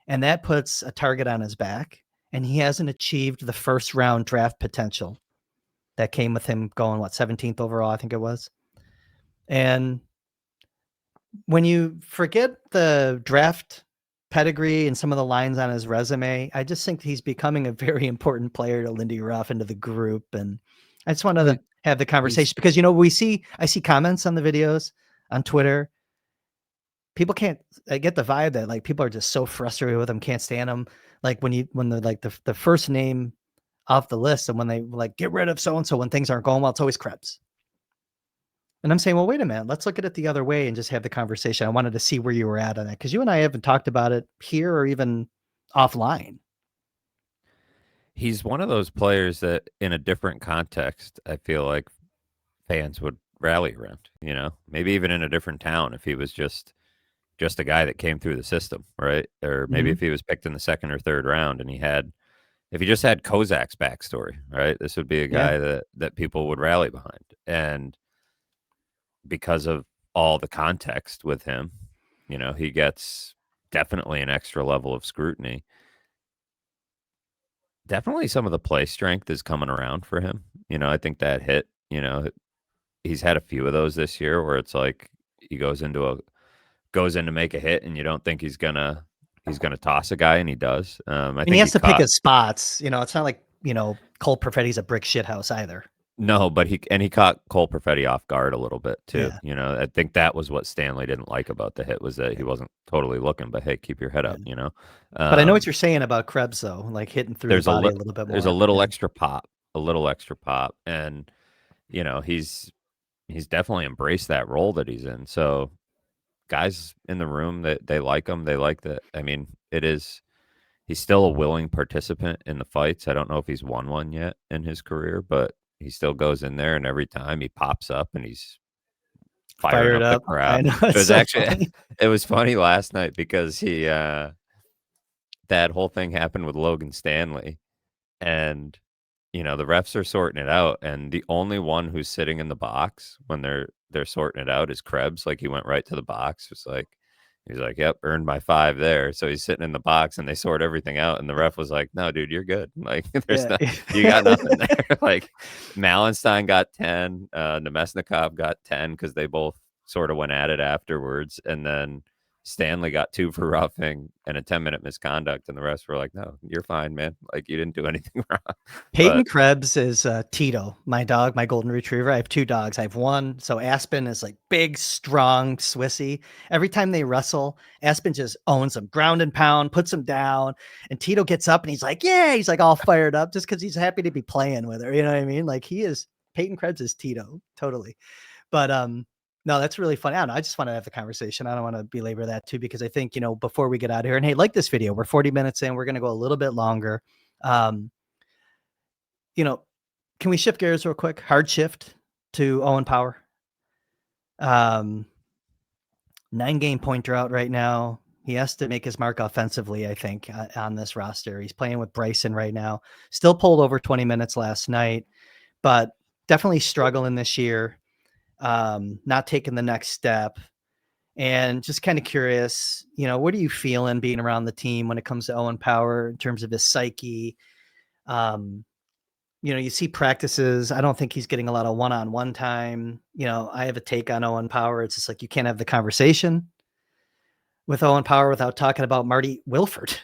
And that puts a target on his back. And he hasn't achieved the first round draft potential that came with him going, 17th overall, I think it was. And when you forget the draft pedigree and some of the lines on his resume, I just think he's becoming a very important player to Lindy Ruff and to the group. And I just wanted to have the conversation because, I see comments on the videos on Twitter. People I get the vibe that like people are just so frustrated with him, can't stand him. Like when the first name off the list, and when they like get rid of so-and-so when things aren't going well, it's always Krebs. And I'm saying, well, wait a minute, let's look at it the other way and just have the conversation. I wanted to see where you were at on it, because you and I haven't talked about it here or even offline. He's one of those players that in a different context, I feel like fans would rally around, maybe even in a different town if he was just a guy that came through the system, right? Or maybe if he was picked in the second or third round and if he just had Kozak's backstory, right? This would be a guy that people would rally behind. And because of all the context with him, he gets definitely an extra level of scrutiny. Definitely some of the play strength is coming around for him. I think that hit, he's had a few of those this year where it's like he goes in to make a hit and you don't think he's gonna toss a guy, and he does. I think he has to pick his spots. It's not like, Cole Perfetti's a brick shit house either. No, but he caught Cole Perfetti off guard a little bit too. Yeah. I think that was what Stanley didn't like about the hit, was that he wasn't totally looking, but hey, keep your head up, But I know what you're saying about Krebs though, like hitting through the body a little bit more. There's a little extra pop, and he's definitely embraced that role that he's in. So guys in the room that they like him, they like that. I mean, he's still a willing participant in the fights. I don't know if he's won one yet in his career, but he still goes in there, and every time he pops up and he's firing up the crowd. I know, It was so actually funny. it was funny last night because he that whole thing happened with Logan Stanley, and the refs are sorting it out, and the only one who's sitting in the box when they're sorting it out is Krebs. Like, he went right to the box. He's like, "Yep, earned my 5 there." So he's sitting in the box, and they sort everything out, and the ref was like, "No, dude, you're good. Like, there's Yeah. you got nothing there." Like, Malenstein got 10, Nemesnikov got 10 because they both sort of went at it afterwards, and then Stanley got 2 for roughing and a 10-minute misconduct, and the rest were like, "No, you're fine, man. Like, you didn't do anything wrong." Peyton But Krebs is Tito, my dog, my golden retriever. I have 2 dogs. I have one. So Aspen is like big, strong, Swissy. Every time they wrestle, Aspen just owns him, ground and pound, puts him down. And Tito gets up and he's like, yeah, he's like all fired up just because he's happy to be playing with her. You know what I mean? Like, Peyton Krebs is Tito, totally. But no, that's really fun. I don't know. I just want to have the conversation. I don't want to belabor that too, because I think, before we get out of here, and hey, like this video, we're 40 minutes in, we're going to go a little bit longer. Can we shift gears real quick? Hard shift to Owen Power. 9-game point drought right now. He has to make his mark offensively, I think, on this roster. He's playing with Bryson right now. Still pulled over 20 minutes last night, but definitely struggling this year. Not taking the next step. And just kind of curious, what are you feeling being around the team when it comes to Owen Power in terms of his psyche? You see practices. I don't think he's getting a lot of one-on-one time. I have a take on Owen Power. It's just like, you can't have the conversation with Owen Power without talking about Marty Wilford.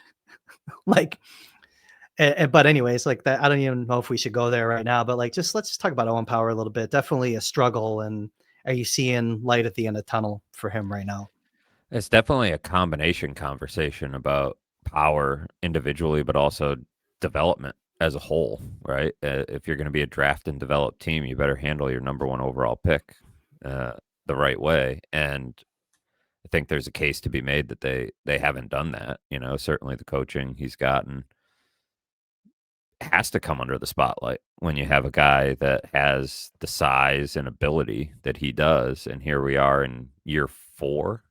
But anyways, like that, I don't even know if we should go there right now, but let's just talk about Owen Power a little bit. Definitely a struggle. And are you seeing light at the end of the tunnel for him right now? it's definitely a combination conversation about Power individually, but also development as a whole, right? If you're going to be a draft and develop team, you better handle your number 1 overall pick the right way. And I think there's a case to be made that they haven't done that. Certainly the coaching he's gotten has to come under the spotlight when you have a guy that has the size and ability that he does. And here we are in year 4.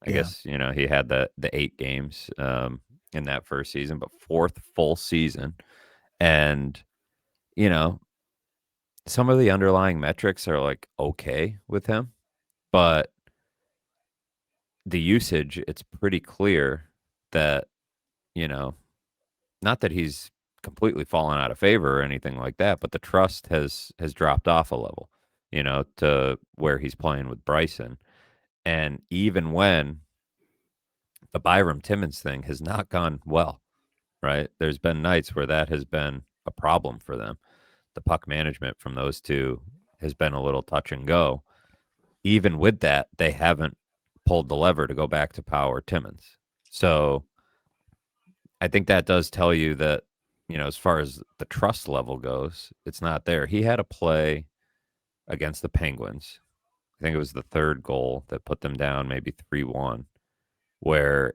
I guess, he had the 8 games in that first season, but 4th full season. And, some of the underlying metrics are like okay with him, but the usage, it's pretty clear that, not that he's completely fallen out of favor or anything like that, but the trust has dropped off a level, to where he's playing with Bryson. And even when the Byram Timmons thing has not gone well, right? There's been nights where that has been a problem for them. The puck management from those two has been a little touch and go. Even with that, they haven't pulled the lever to go back to Power Timmons. So I think that does tell you that, as far as the trust level goes, it's not there. He had a play against the Penguins. I think it was the 3rd goal that put them down maybe 3-1, where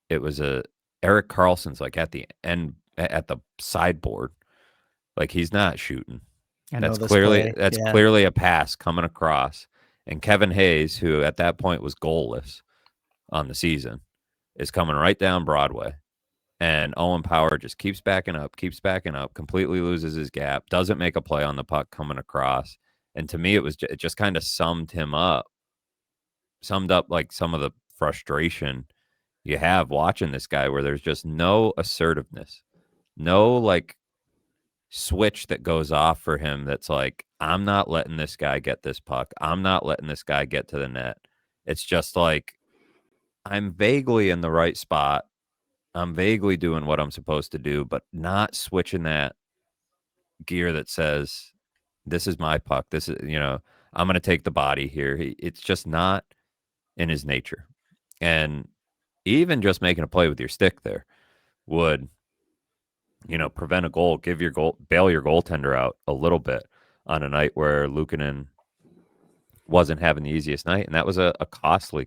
it was Erik Karlsson's like at the end, at the sideboard. Like, he's not shooting. That's clearly a pass coming across. And Kevin Hayes, who at that point was goalless on the season, is coming right down Broadway. And Owen Power just keeps backing up, completely loses his gap, doesn't make a play on the puck coming across. And to me, it just kind of summed up like some of the frustration you have watching this guy, where there's just no assertiveness, no like switch that goes off for him that's like, I'm not letting this guy get this puck. I'm not letting this guy get to the net. It's just like, I'm vaguely in the right spot. I'm vaguely doing what I'm supposed to do, but not switching that gear that says, this is my puck. This is, I'm going to take the body here. It's just not in his nature. And even just making a play with your stick there would, prevent a goal, bail your goaltender out a little bit on a night where Luukkonen wasn't having the easiest night. And that was a costly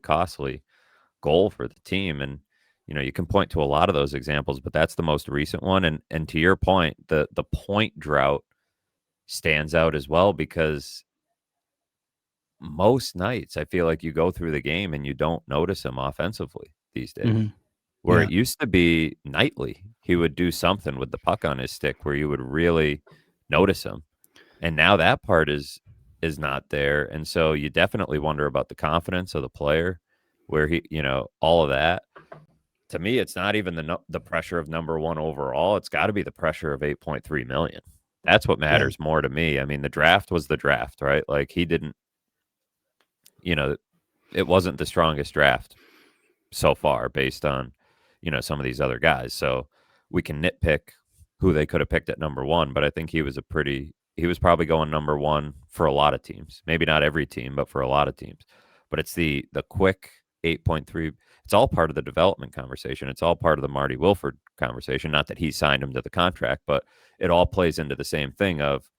goal for the team. And, you can point to a lot of those examples, but that's the most recent one. And to your point, the point drought stands out as well, because most nights I feel like you go through the game and you don't notice him offensively these days. Mhm. Where Yeah. it used to be nightly, he would do something with the puck on his stick where you would really notice him. And now that part is not there. And so you definitely wonder about the confidence of the player, where he, all of that. To me, it's not even the pressure of number one overall. It's got to be the pressure of 8.3 million. That's what Yeah. matters more to me. I mean, the draft was the draft, right? Like he didn't, it wasn't the strongest draft so far based on, some of these other guys. So we can nitpick who they could have picked at number one, but I think he was probably going number one for a lot of teams. Maybe not every team, but for a lot of teams. But it's the quick 8.3. It's all part of the development conversation. It's all part of the Marty Wilford conversation. Not that he signed him to the contract, but it all plays into the same thing of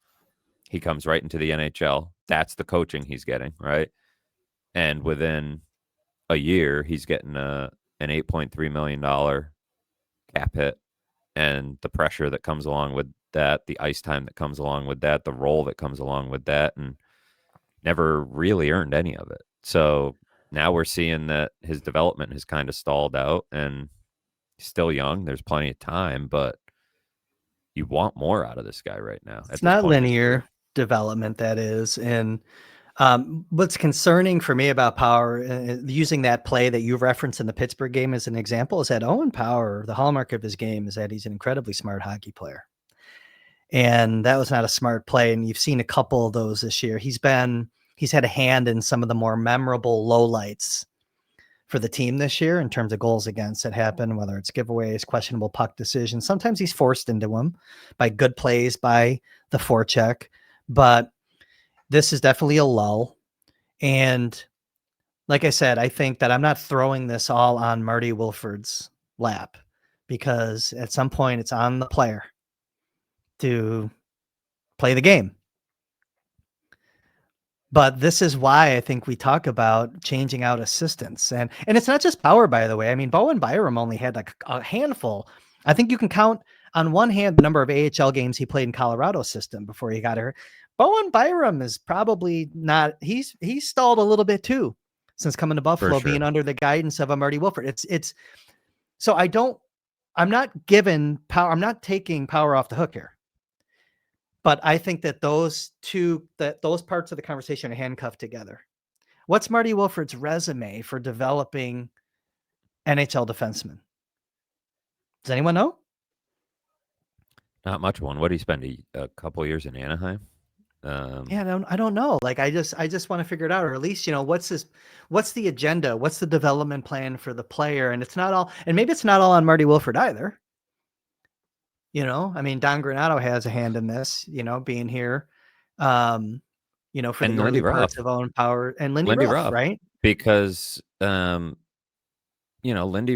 he comes right into the NHL. That's the coaching he's getting, right? And within a year, he's getting an $8.3 million cap hit, and the pressure that comes along with that, the ice time that comes along with that, the role that comes along with that, and never really earned any of it. So now we're seeing that his development has kind of stalled out, and he's still young. There's plenty of time, but you want more out of this guy right now It's at this not point in his career. linear development, that is. And what's concerning for me about Power, using that play that you referenced in the Pittsburgh game as an example, is that Owen Power, the hallmark of his game is that he's an incredibly smart hockey player. And that was not a smart play. And you've seen a couple of those this year. He's had a hand in some of the more memorable lowlights for the team this year in terms of goals against that happen, whether it's giveaways, questionable puck decisions. Sometimes he's forced into them by good plays by the forecheck, but this is definitely a lull. And like I said, I think that I'm not throwing this all on Marty Wilford's lap, because at some point it's on the player to play the game. But this is why I think we talk about changing out assistants. And it's not just Power, by the way. I mean, Bowen Byram only had like a handful. I think you can count on one hand the number of AHL games he played in Colorado system before he got hurt. Bowen Byram is probably not, he's stalled a little bit too since coming to Buffalo, Sure. being under the guidance of a Marty Wilford. So I'm not taking Power off the hook here. But I think that those parts of the conversation are handcuffed together. What's Marty Wilford's resume for developing NHL defensemen? Does anyone know? Not much one. What did he spend a couple years in Anaheim? Yeah, I don't know. Like, I just want to figure it out, or at least, what's the agenda? What's the development plan for the player? And maybe it's not all on Marty Wilford either. I mean, Don Granato has a hand in this, being here, for And the Lindy early Ruff. parts of Owen Power and Lindy Ruff, right? Because Lindy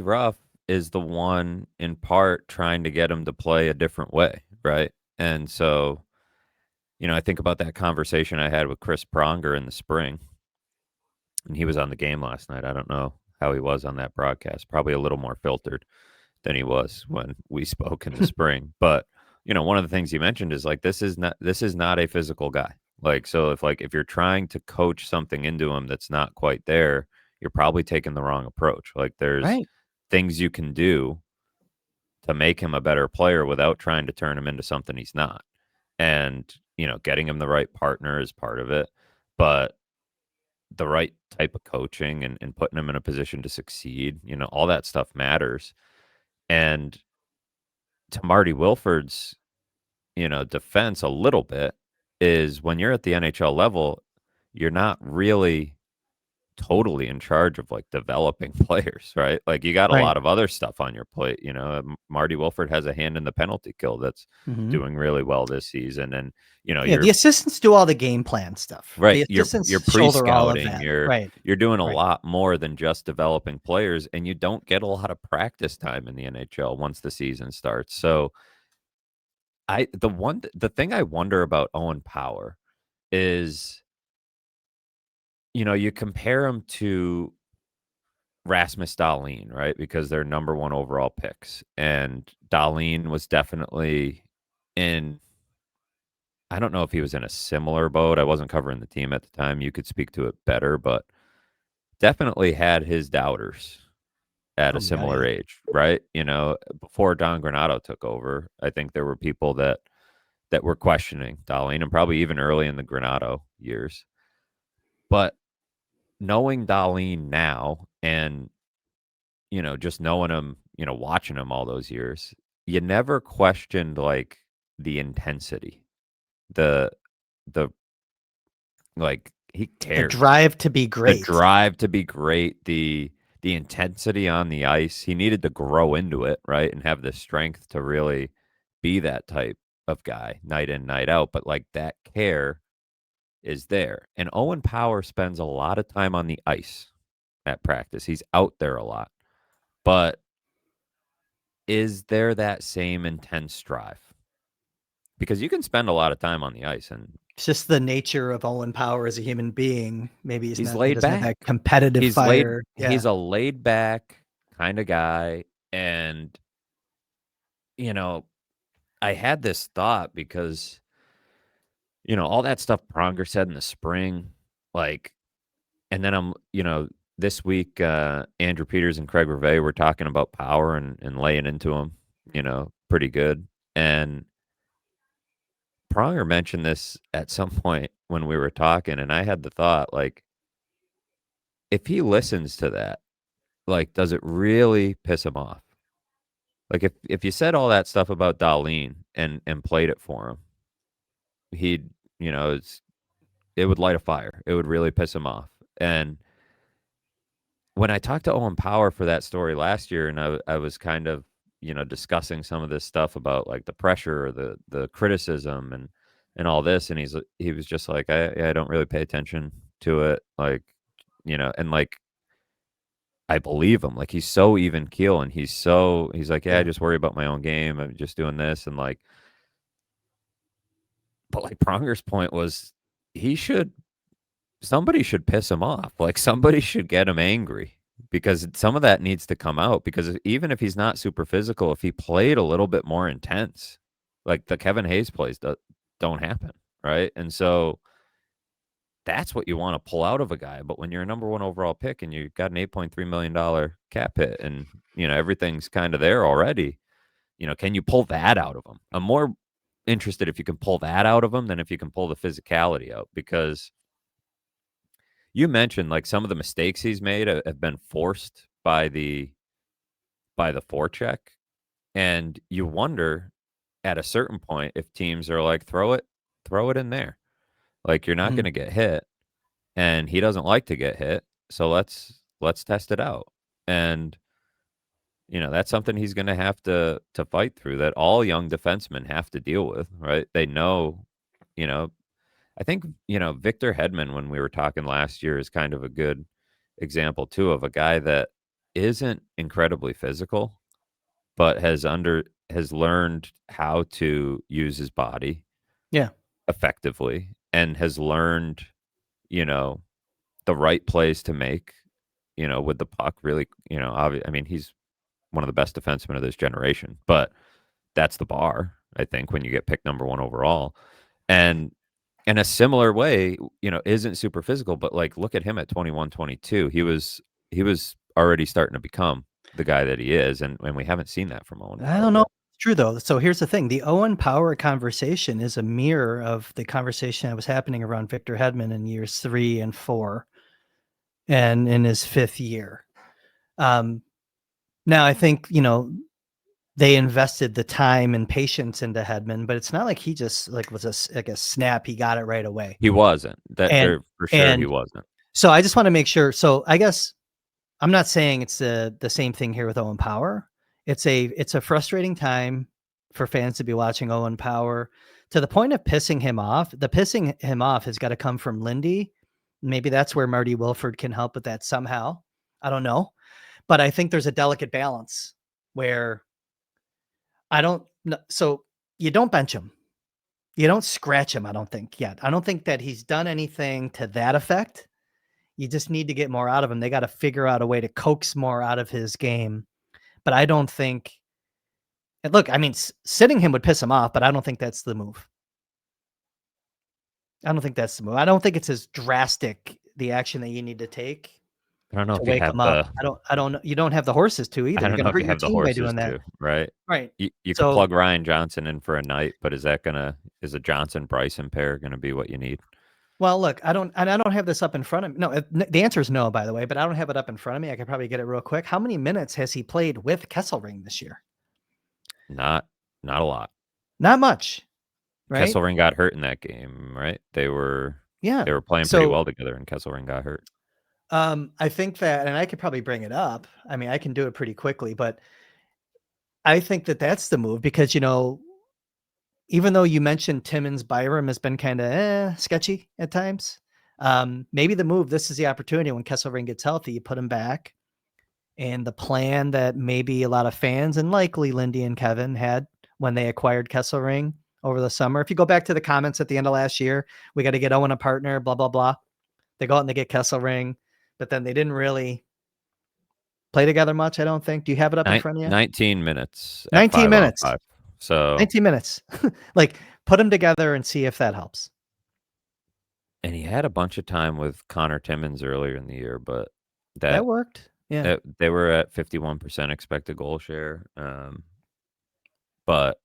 Ruff is the one in part trying to get him to play a different way, right? And so, I think about that conversation I had with Kris Pronger in the spring, and he was on the game last night. I don't know how he was on that broadcast. Probably a little more filtered than he was when we spoke in the spring. But, one of the things you mentioned is like this is not a physical guy. Like, so if you're trying to coach something into him that's not quite there, you're probably taking the wrong approach. Like there's Right. things you can do to make him a better player without trying to turn him into something he's not. And, getting him the right partner is part of it, but the right type of coaching and putting him in a position to succeed, all that stuff matters. And to Marty Wilford's, defense a little bit is when you're at the NHL level, you're not really totally in charge of like developing players, right? Like you got a Right. lot of other stuff on your plate. Marty Wilford has a hand in the penalty kill that's Mm-hmm. doing really well this season, and Yeah, the assistants do all the game plan stuff. right. The You're assistants shoulder all of pre-scouting. that. You're Right. you're doing a Right. lot more than just developing players, and you don't get a lot of practice time in the NHL once the season starts. So the thing I wonder about Owen Power is, you compare him to Rasmus Dahlin, right? Because they're number one overall picks. And Dahlin was definitely in, I don't know if he was in a similar boat. I wasn't covering the team at the time. You could speak to it better, but definitely had his doubters at a Oh, yeah, similar yeah. age, right? Before Don Granato took over, I think there were people that were questioning Darlene, and probably even early in the Granato years. But knowing Darlene now and, just knowing him, watching him all those years, you never questioned like the intensity, the the like he The cared. drive to be The great. drive to be great, the intensity on the ice, he needed to grow into it, right, and have the strength to really be that type of guy night in, night out, but, like, that care is there, and Owen Power spends a lot of time on the ice at practice, he's out there a lot, but is there that same intense drive? Because you can spend a lot of time on the ice, and It's just the nature of Owen Power as a human being. Maybe he's he laid doesn't have back. that competitive fire. Yeah. He's a laid back kinda guy, and, you know, I had this thought because, all that stuff Pronger said in the spring, like, and then this week, Andrew Peters and Craig Rivet were talking about Power and laying into him, pretty good. And Pronger mentioned this at some point when we were talking, and I had the thought, like, if he listens to that, like, does it really piss him off? Like, if you said all that stuff about Darlene and played it for him, he'd, it would light a fire. It would really piss him off. And when I talked to Owen Power for that story last year, and I was kind of, discussing some of this stuff about like the pressure or the criticism and all this, and he was just like, I don't really pay attention to it, like, and like I believe him. Like he's so even keel, and he's like, yeah, I Yeah. just worry about my own game. I'm just doing this, and like, but like Pronger's point was, he should somebody should piss him off. Like somebody should get him angry because some of that needs to come out. Because even if he's not super physical, if he played a little bit more intense, like the Kevin Hayes plays don't happen, right? And so that's what you want to pull out of a guy. But when you're a number one overall pick and you've got an $8.3 million cap hit, and everything's kind of there already, can you pull that out of him? I'm more interested if you can pull that out of him than if you can pull the physicality out, because you mentioned like some of the mistakes he's made have been forced by the forecheck, and you wonder at a certain point if teams are like, throw it in there. Like you're not going Mhm. to get hit, and he doesn't like to get hit, so let's test it out. And that's something he's going to have to fight through, that all young defensemen have to deal with, right? They know, you know, I think, Victor Hedman, when we were talking last year, is kind of a good example too of a guy that isn't incredibly physical, but has learned how to use his body Yeah. effectively, and has learned, you know, the right plays to make, with the puck. Really, I mean, he's one of the best defensemen of this generation, but that's the bar, I think, when you get picked number one overall. And in a similar way, isn't super physical, but like look at him at 21, 22. He was already starting to become the guy that he is, and we haven't seen that from Owen I Power don't know yet. if it's true though. So here's the thing. The Owen Power conversation is a mirror of the conversation that was happening around Victor Hedman in years 3 and 4 and in his 5th year. Um, Now I think, they invested the time and patience into Hedman, but it's not like he just like was like a snap, he got it right away. He wasn't. That And there for sure he and wasn't. so I just want to make sure. So I guess I'm not saying it's the same thing here with Owen Power. It's a frustrating time for fans to be watching Owen Power to the point of pissing him off. The pissing him off has got to come from Lindy. Maybe that's where Marty Wilford can help with that somehow. I don't know. But I think there's a delicate balance where I don't kn so you don't bench him. You don't scratch him, I don't think yet. I don't think that he's done anything to that effect. You just need to get more out of him. They gotta figure out a way to coax more out of his game, but I don't think and look, I mean, sitting him would piss him off, but I don't think that's the move. I don't think that's the move. I don't think it's as drastic, the action that you need to take I don't know to if you wake have them up. the I don't know. You don't have the horses to either. I You're don't going know to if hurt you your have the team by horses doing that. to, right? Right. You could So, plug Ryan Johnson in for a night, but is a Johnson Bryson pair going to be what you need? well, look, I don't have this up in front of me. No, the answer is no, by the way, but I don't have it up in front of me. I could probably get it real quick. How many minutes has he played with Kesselring this year? Not a lot. Not much, right? Kesselring got hurt in that game, right? They were Yeah. playing pretty So, well together, and Kesselring got hurt. I think that, and I could probably bring it up. I mean, I can do it pretty quickly, but I think that that's the move because, even though you mentioned Timmins Byram has been kind of sketchy at times, maybe the move, this is the opportunity when Kesselring gets healthy, you put him back. And the plan that maybe a lot of fans and likely Lindy and Kevin had when they acquired Kesselring over the summer. If you go back to the comments at the end of last year, we got to get Owen a partner, blah, blah, blah. They go out and they get Kesselring, but then they didn't really play together much, I don't think. Do you have it up in front of you? 19 minutes at 19 5 on minutes. 5. So 19 minutes. Like, put them together and see if that helps. And he had a bunch of time with Connor Timmins earlier in the year, but That worked. Yeah. they were at 51% expected goal share. But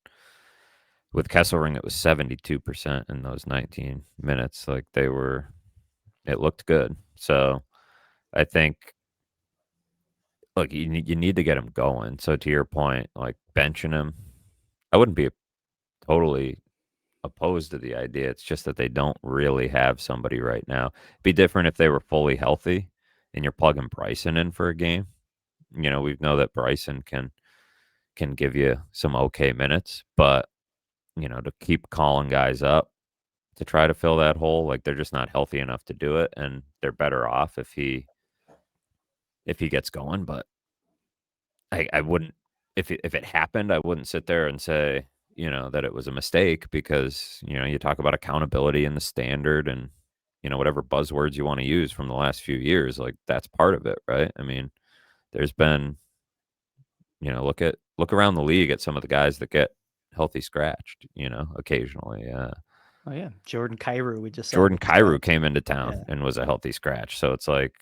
with Kesselring, it was 72% in those 19 minutes. Like it looked good. So I think, look, you need to get him going. So to your point, like benching him, I wouldn't be totally opposed to the idea. It's just that they don't really have somebody right now. It'd be different if they were fully healthy and you're plugging Bryson in for a game. We know that Bryson can give you some okay minutes, but to keep calling guys up to try to fill that hole, like they're just not healthy enough to do it, and they're better off if he gets going. But I wouldn't, if it happened, I wouldn't sit there and say that it was a mistake, because you talk about accountability and the standard and whatever buzzwords you want to use from the last few years, like that's part of it, right? I mean, there's been look around the league at some of the guys that get healthy scratched, occasionally. Oh yeah, Jordan Kyrou. We just saw Jordan Kyrou came into town and was a Yeah. healthy scratch. So it's like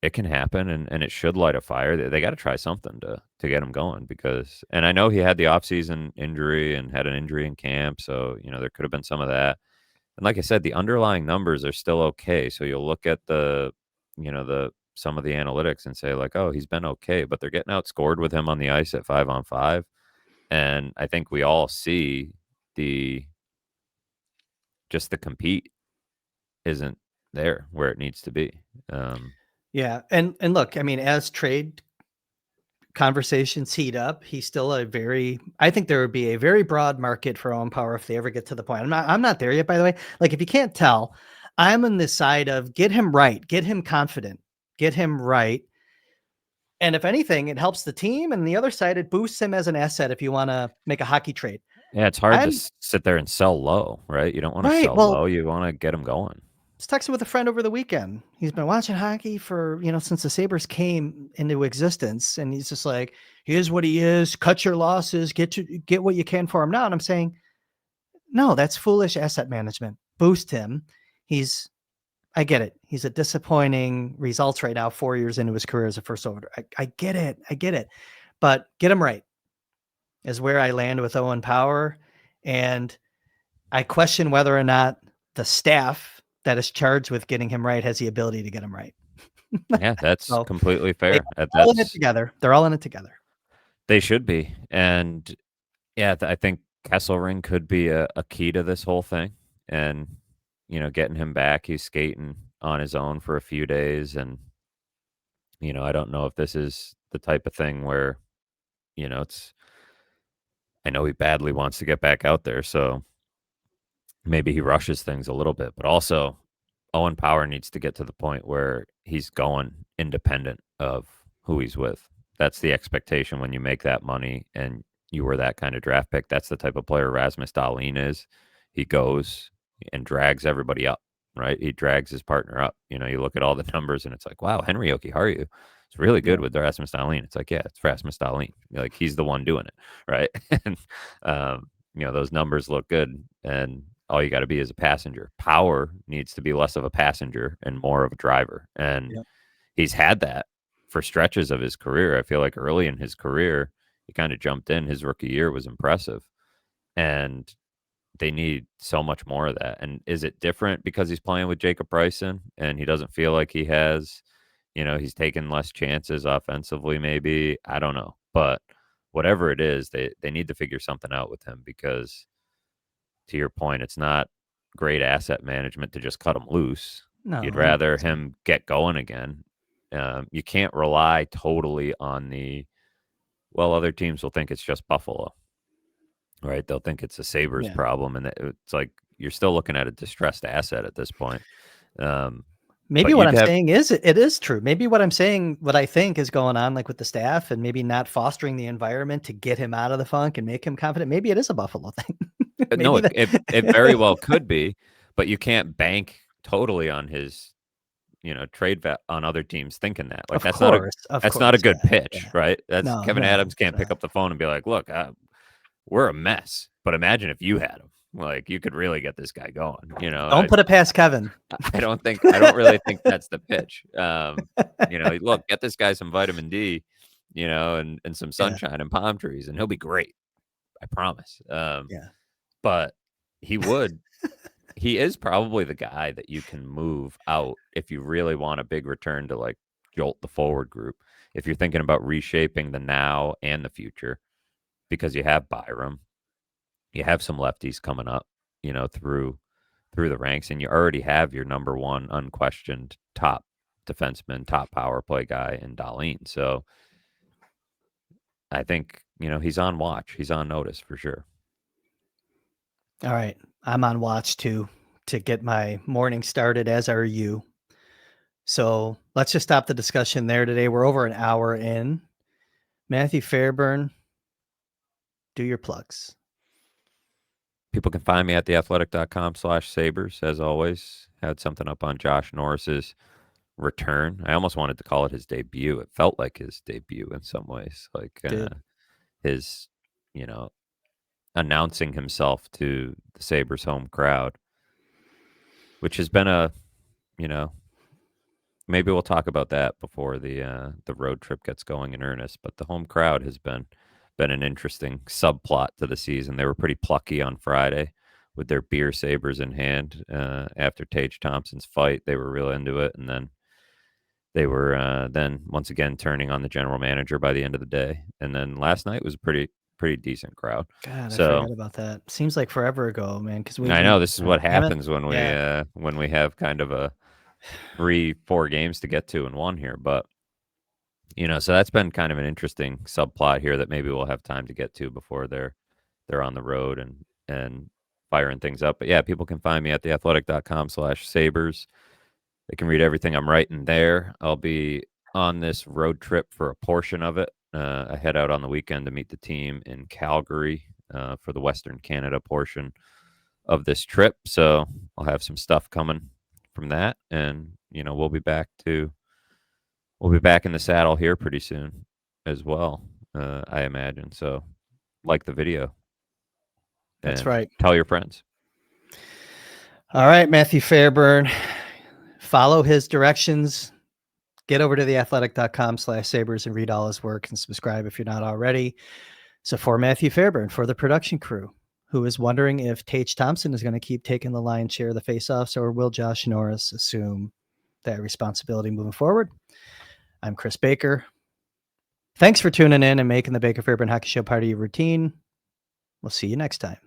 it can happen, and it should light a fire. They got to try something to get him going, because, and I know he had the offseason injury and had an injury in camp, so there could have been some of that. And like I said, the underlying numbers are still okay. So you'll look at the some of the analytics and say like, oh, he's been okay, but they're getting outscored with him on the ice at 5-on-5. And I think we all see the compete isn't there where it needs to be. Yeah. And look, I mean, as trade conversations heat up, he's still I think there would be a very broad market for Owen Power if they ever get to the point. I'm not there yet, by the way. Like, if you can't tell, I'm on this side of get him right, get him confident, get him right. And if anything, it helps the team. And the other side, it boosts him as an asset if you want to make a hockey trade. Yeah, it's hard to sit there and sell low, right? You don't want to sell low. You want to get him going. I was texting with a friend over the weekend. He's been watching hockey for, since the Sabres came into existence. And he's just like, here's what he is. Cut your losses. Get what you can for him now. And I'm saying, no, that's foolish asset management. Boost him. I get it. He's a disappointing results right now, 4 years into his career as a first over. I get it. But get him right is where I land with Owen Power. And I question whether or not the staff that is charged with getting him right has the ability to get him right. Yeah, that's so completely fair. They're all in it together. They're all in it together. They should be. And yeah, I think Kesselring could be a key to this whole thing. And, getting him back, he's skating on his own for a few days. And, I don't know if this is the type of thing where, I know he badly wants to get back out there. So maybe he rushes things a little bit, but also Owen Power needs to get to the point where he's going independent of who he's with. That's the expectation when you make that money and you were that kind of draft pick. That's the type of player Rasmus Dahlin is. He goes and drags everybody up, right? He drags his partner up. You look at all the numbers and it's like, wow, Henry Jokiharju is really good with Rasmus Dahlin. It's like, yeah, it's Rasmus Dahlin. Like, he's the one doing it, right? And, those numbers look good. And all you got to be is a passenger. Power needs to be less of a passenger and more of a driver. And he's had that for stretches of his career. I feel like early in his career, he kind of jumped in. His rookie year was impressive. And they need so much more of that. And is it different because he's playing with Jacob Bryson and he doesn't feel like he has, he's taking less chances offensively, maybe? I don't know. But whatever it is, they need to figure something out with him because, to your point, it's not great asset management to just cut him loose. No, You'd rather him get going again. You can't rely totally on other teams will think it's just Buffalo, right? They'll think it's a Sabres problem, and it's like you're still looking at a distressed asset at this point. Maybe what I'm saying is it is true. Maybe what I'm saying, what I think is going on, like with the staff, and maybe not fostering the environment to get him out of the funk and make him confident. Maybe it is a Buffalo thing. No, it very well could be, but you can't bank totally on his, trade on other teams thinking that. Like that's not a good pitch, right? That's Kevin Adams can't pick up the phone and be like, "Look, we're a mess, but imagine if you had him. Like you could really get this guy going." Don't put it past Kevin. I don't really think that's the pitch. Look, get this guy some vitamin D, and some sunshine and palm trees, and he'll be great. I promise. But he is probably the guy that you can move out if you really want a big return to like jolt the forward group. If you're thinking about reshaping the now and the future, because you have Byram, you have some lefties coming up, through the ranks, and you already have your number one unquestioned top defenseman, top power play guy in Dahlin. So I think, he's on watch. He's on notice for sure. All right. I'm on watch too, to get my morning started, as are you. So let's just stop the discussion there today. We're over an hour in. Matthew Fairburn, do your plugs. People can find me at theathletic.com/Sabres. As always, had something up on Josh Norris's return. I almost wanted to call it his debut. It felt like his debut in some ways, like his, announcing himself to the Sabres home crowd, which has been maybe we'll talk about that before the road trip gets going in earnest. But the home crowd has been an interesting subplot to the season. They were pretty plucky on Friday with their beer sabers in hand after Tage Thompson's fight. They were real into it, and then they were then once again turning on the general manager by the end of the day. And then last night was a pretty decent crowd. God, I forgot about that. Seems like forever ago, man. Because I know this is what happens when we have kind of a 3-4 games to get to in one here, but so that's been kind of an interesting subplot here that maybe we'll have time to get to before they're on the road and firing things up. But yeah, people can find me at theathletic.com/Sabres. They can read everything I'm writing there. I'll be on this road trip for a portion of it. I head out on the weekend to meet the team in Calgary for the Western Canada portion of this trip. So I'll have some stuff coming from that, and we'll be back in the saddle here pretty soon as well, I imagine. So like the video. That's right. Tell your friends. All right, Matthew Fairburn. Follow his directions. Get over to theathletic.com/Sabres and read all his work and subscribe if you're not already. So for Matthew Fairburn, for the production crew, who is wondering if Tage Thompson is going to keep taking the lion's share of the faceoffs, or will Josh Norris assume that responsibility moving forward? I'm Kris Baker. Thanks for tuning in and making the Baker Fairburn Hockey Show part of your routine. We'll see you next time.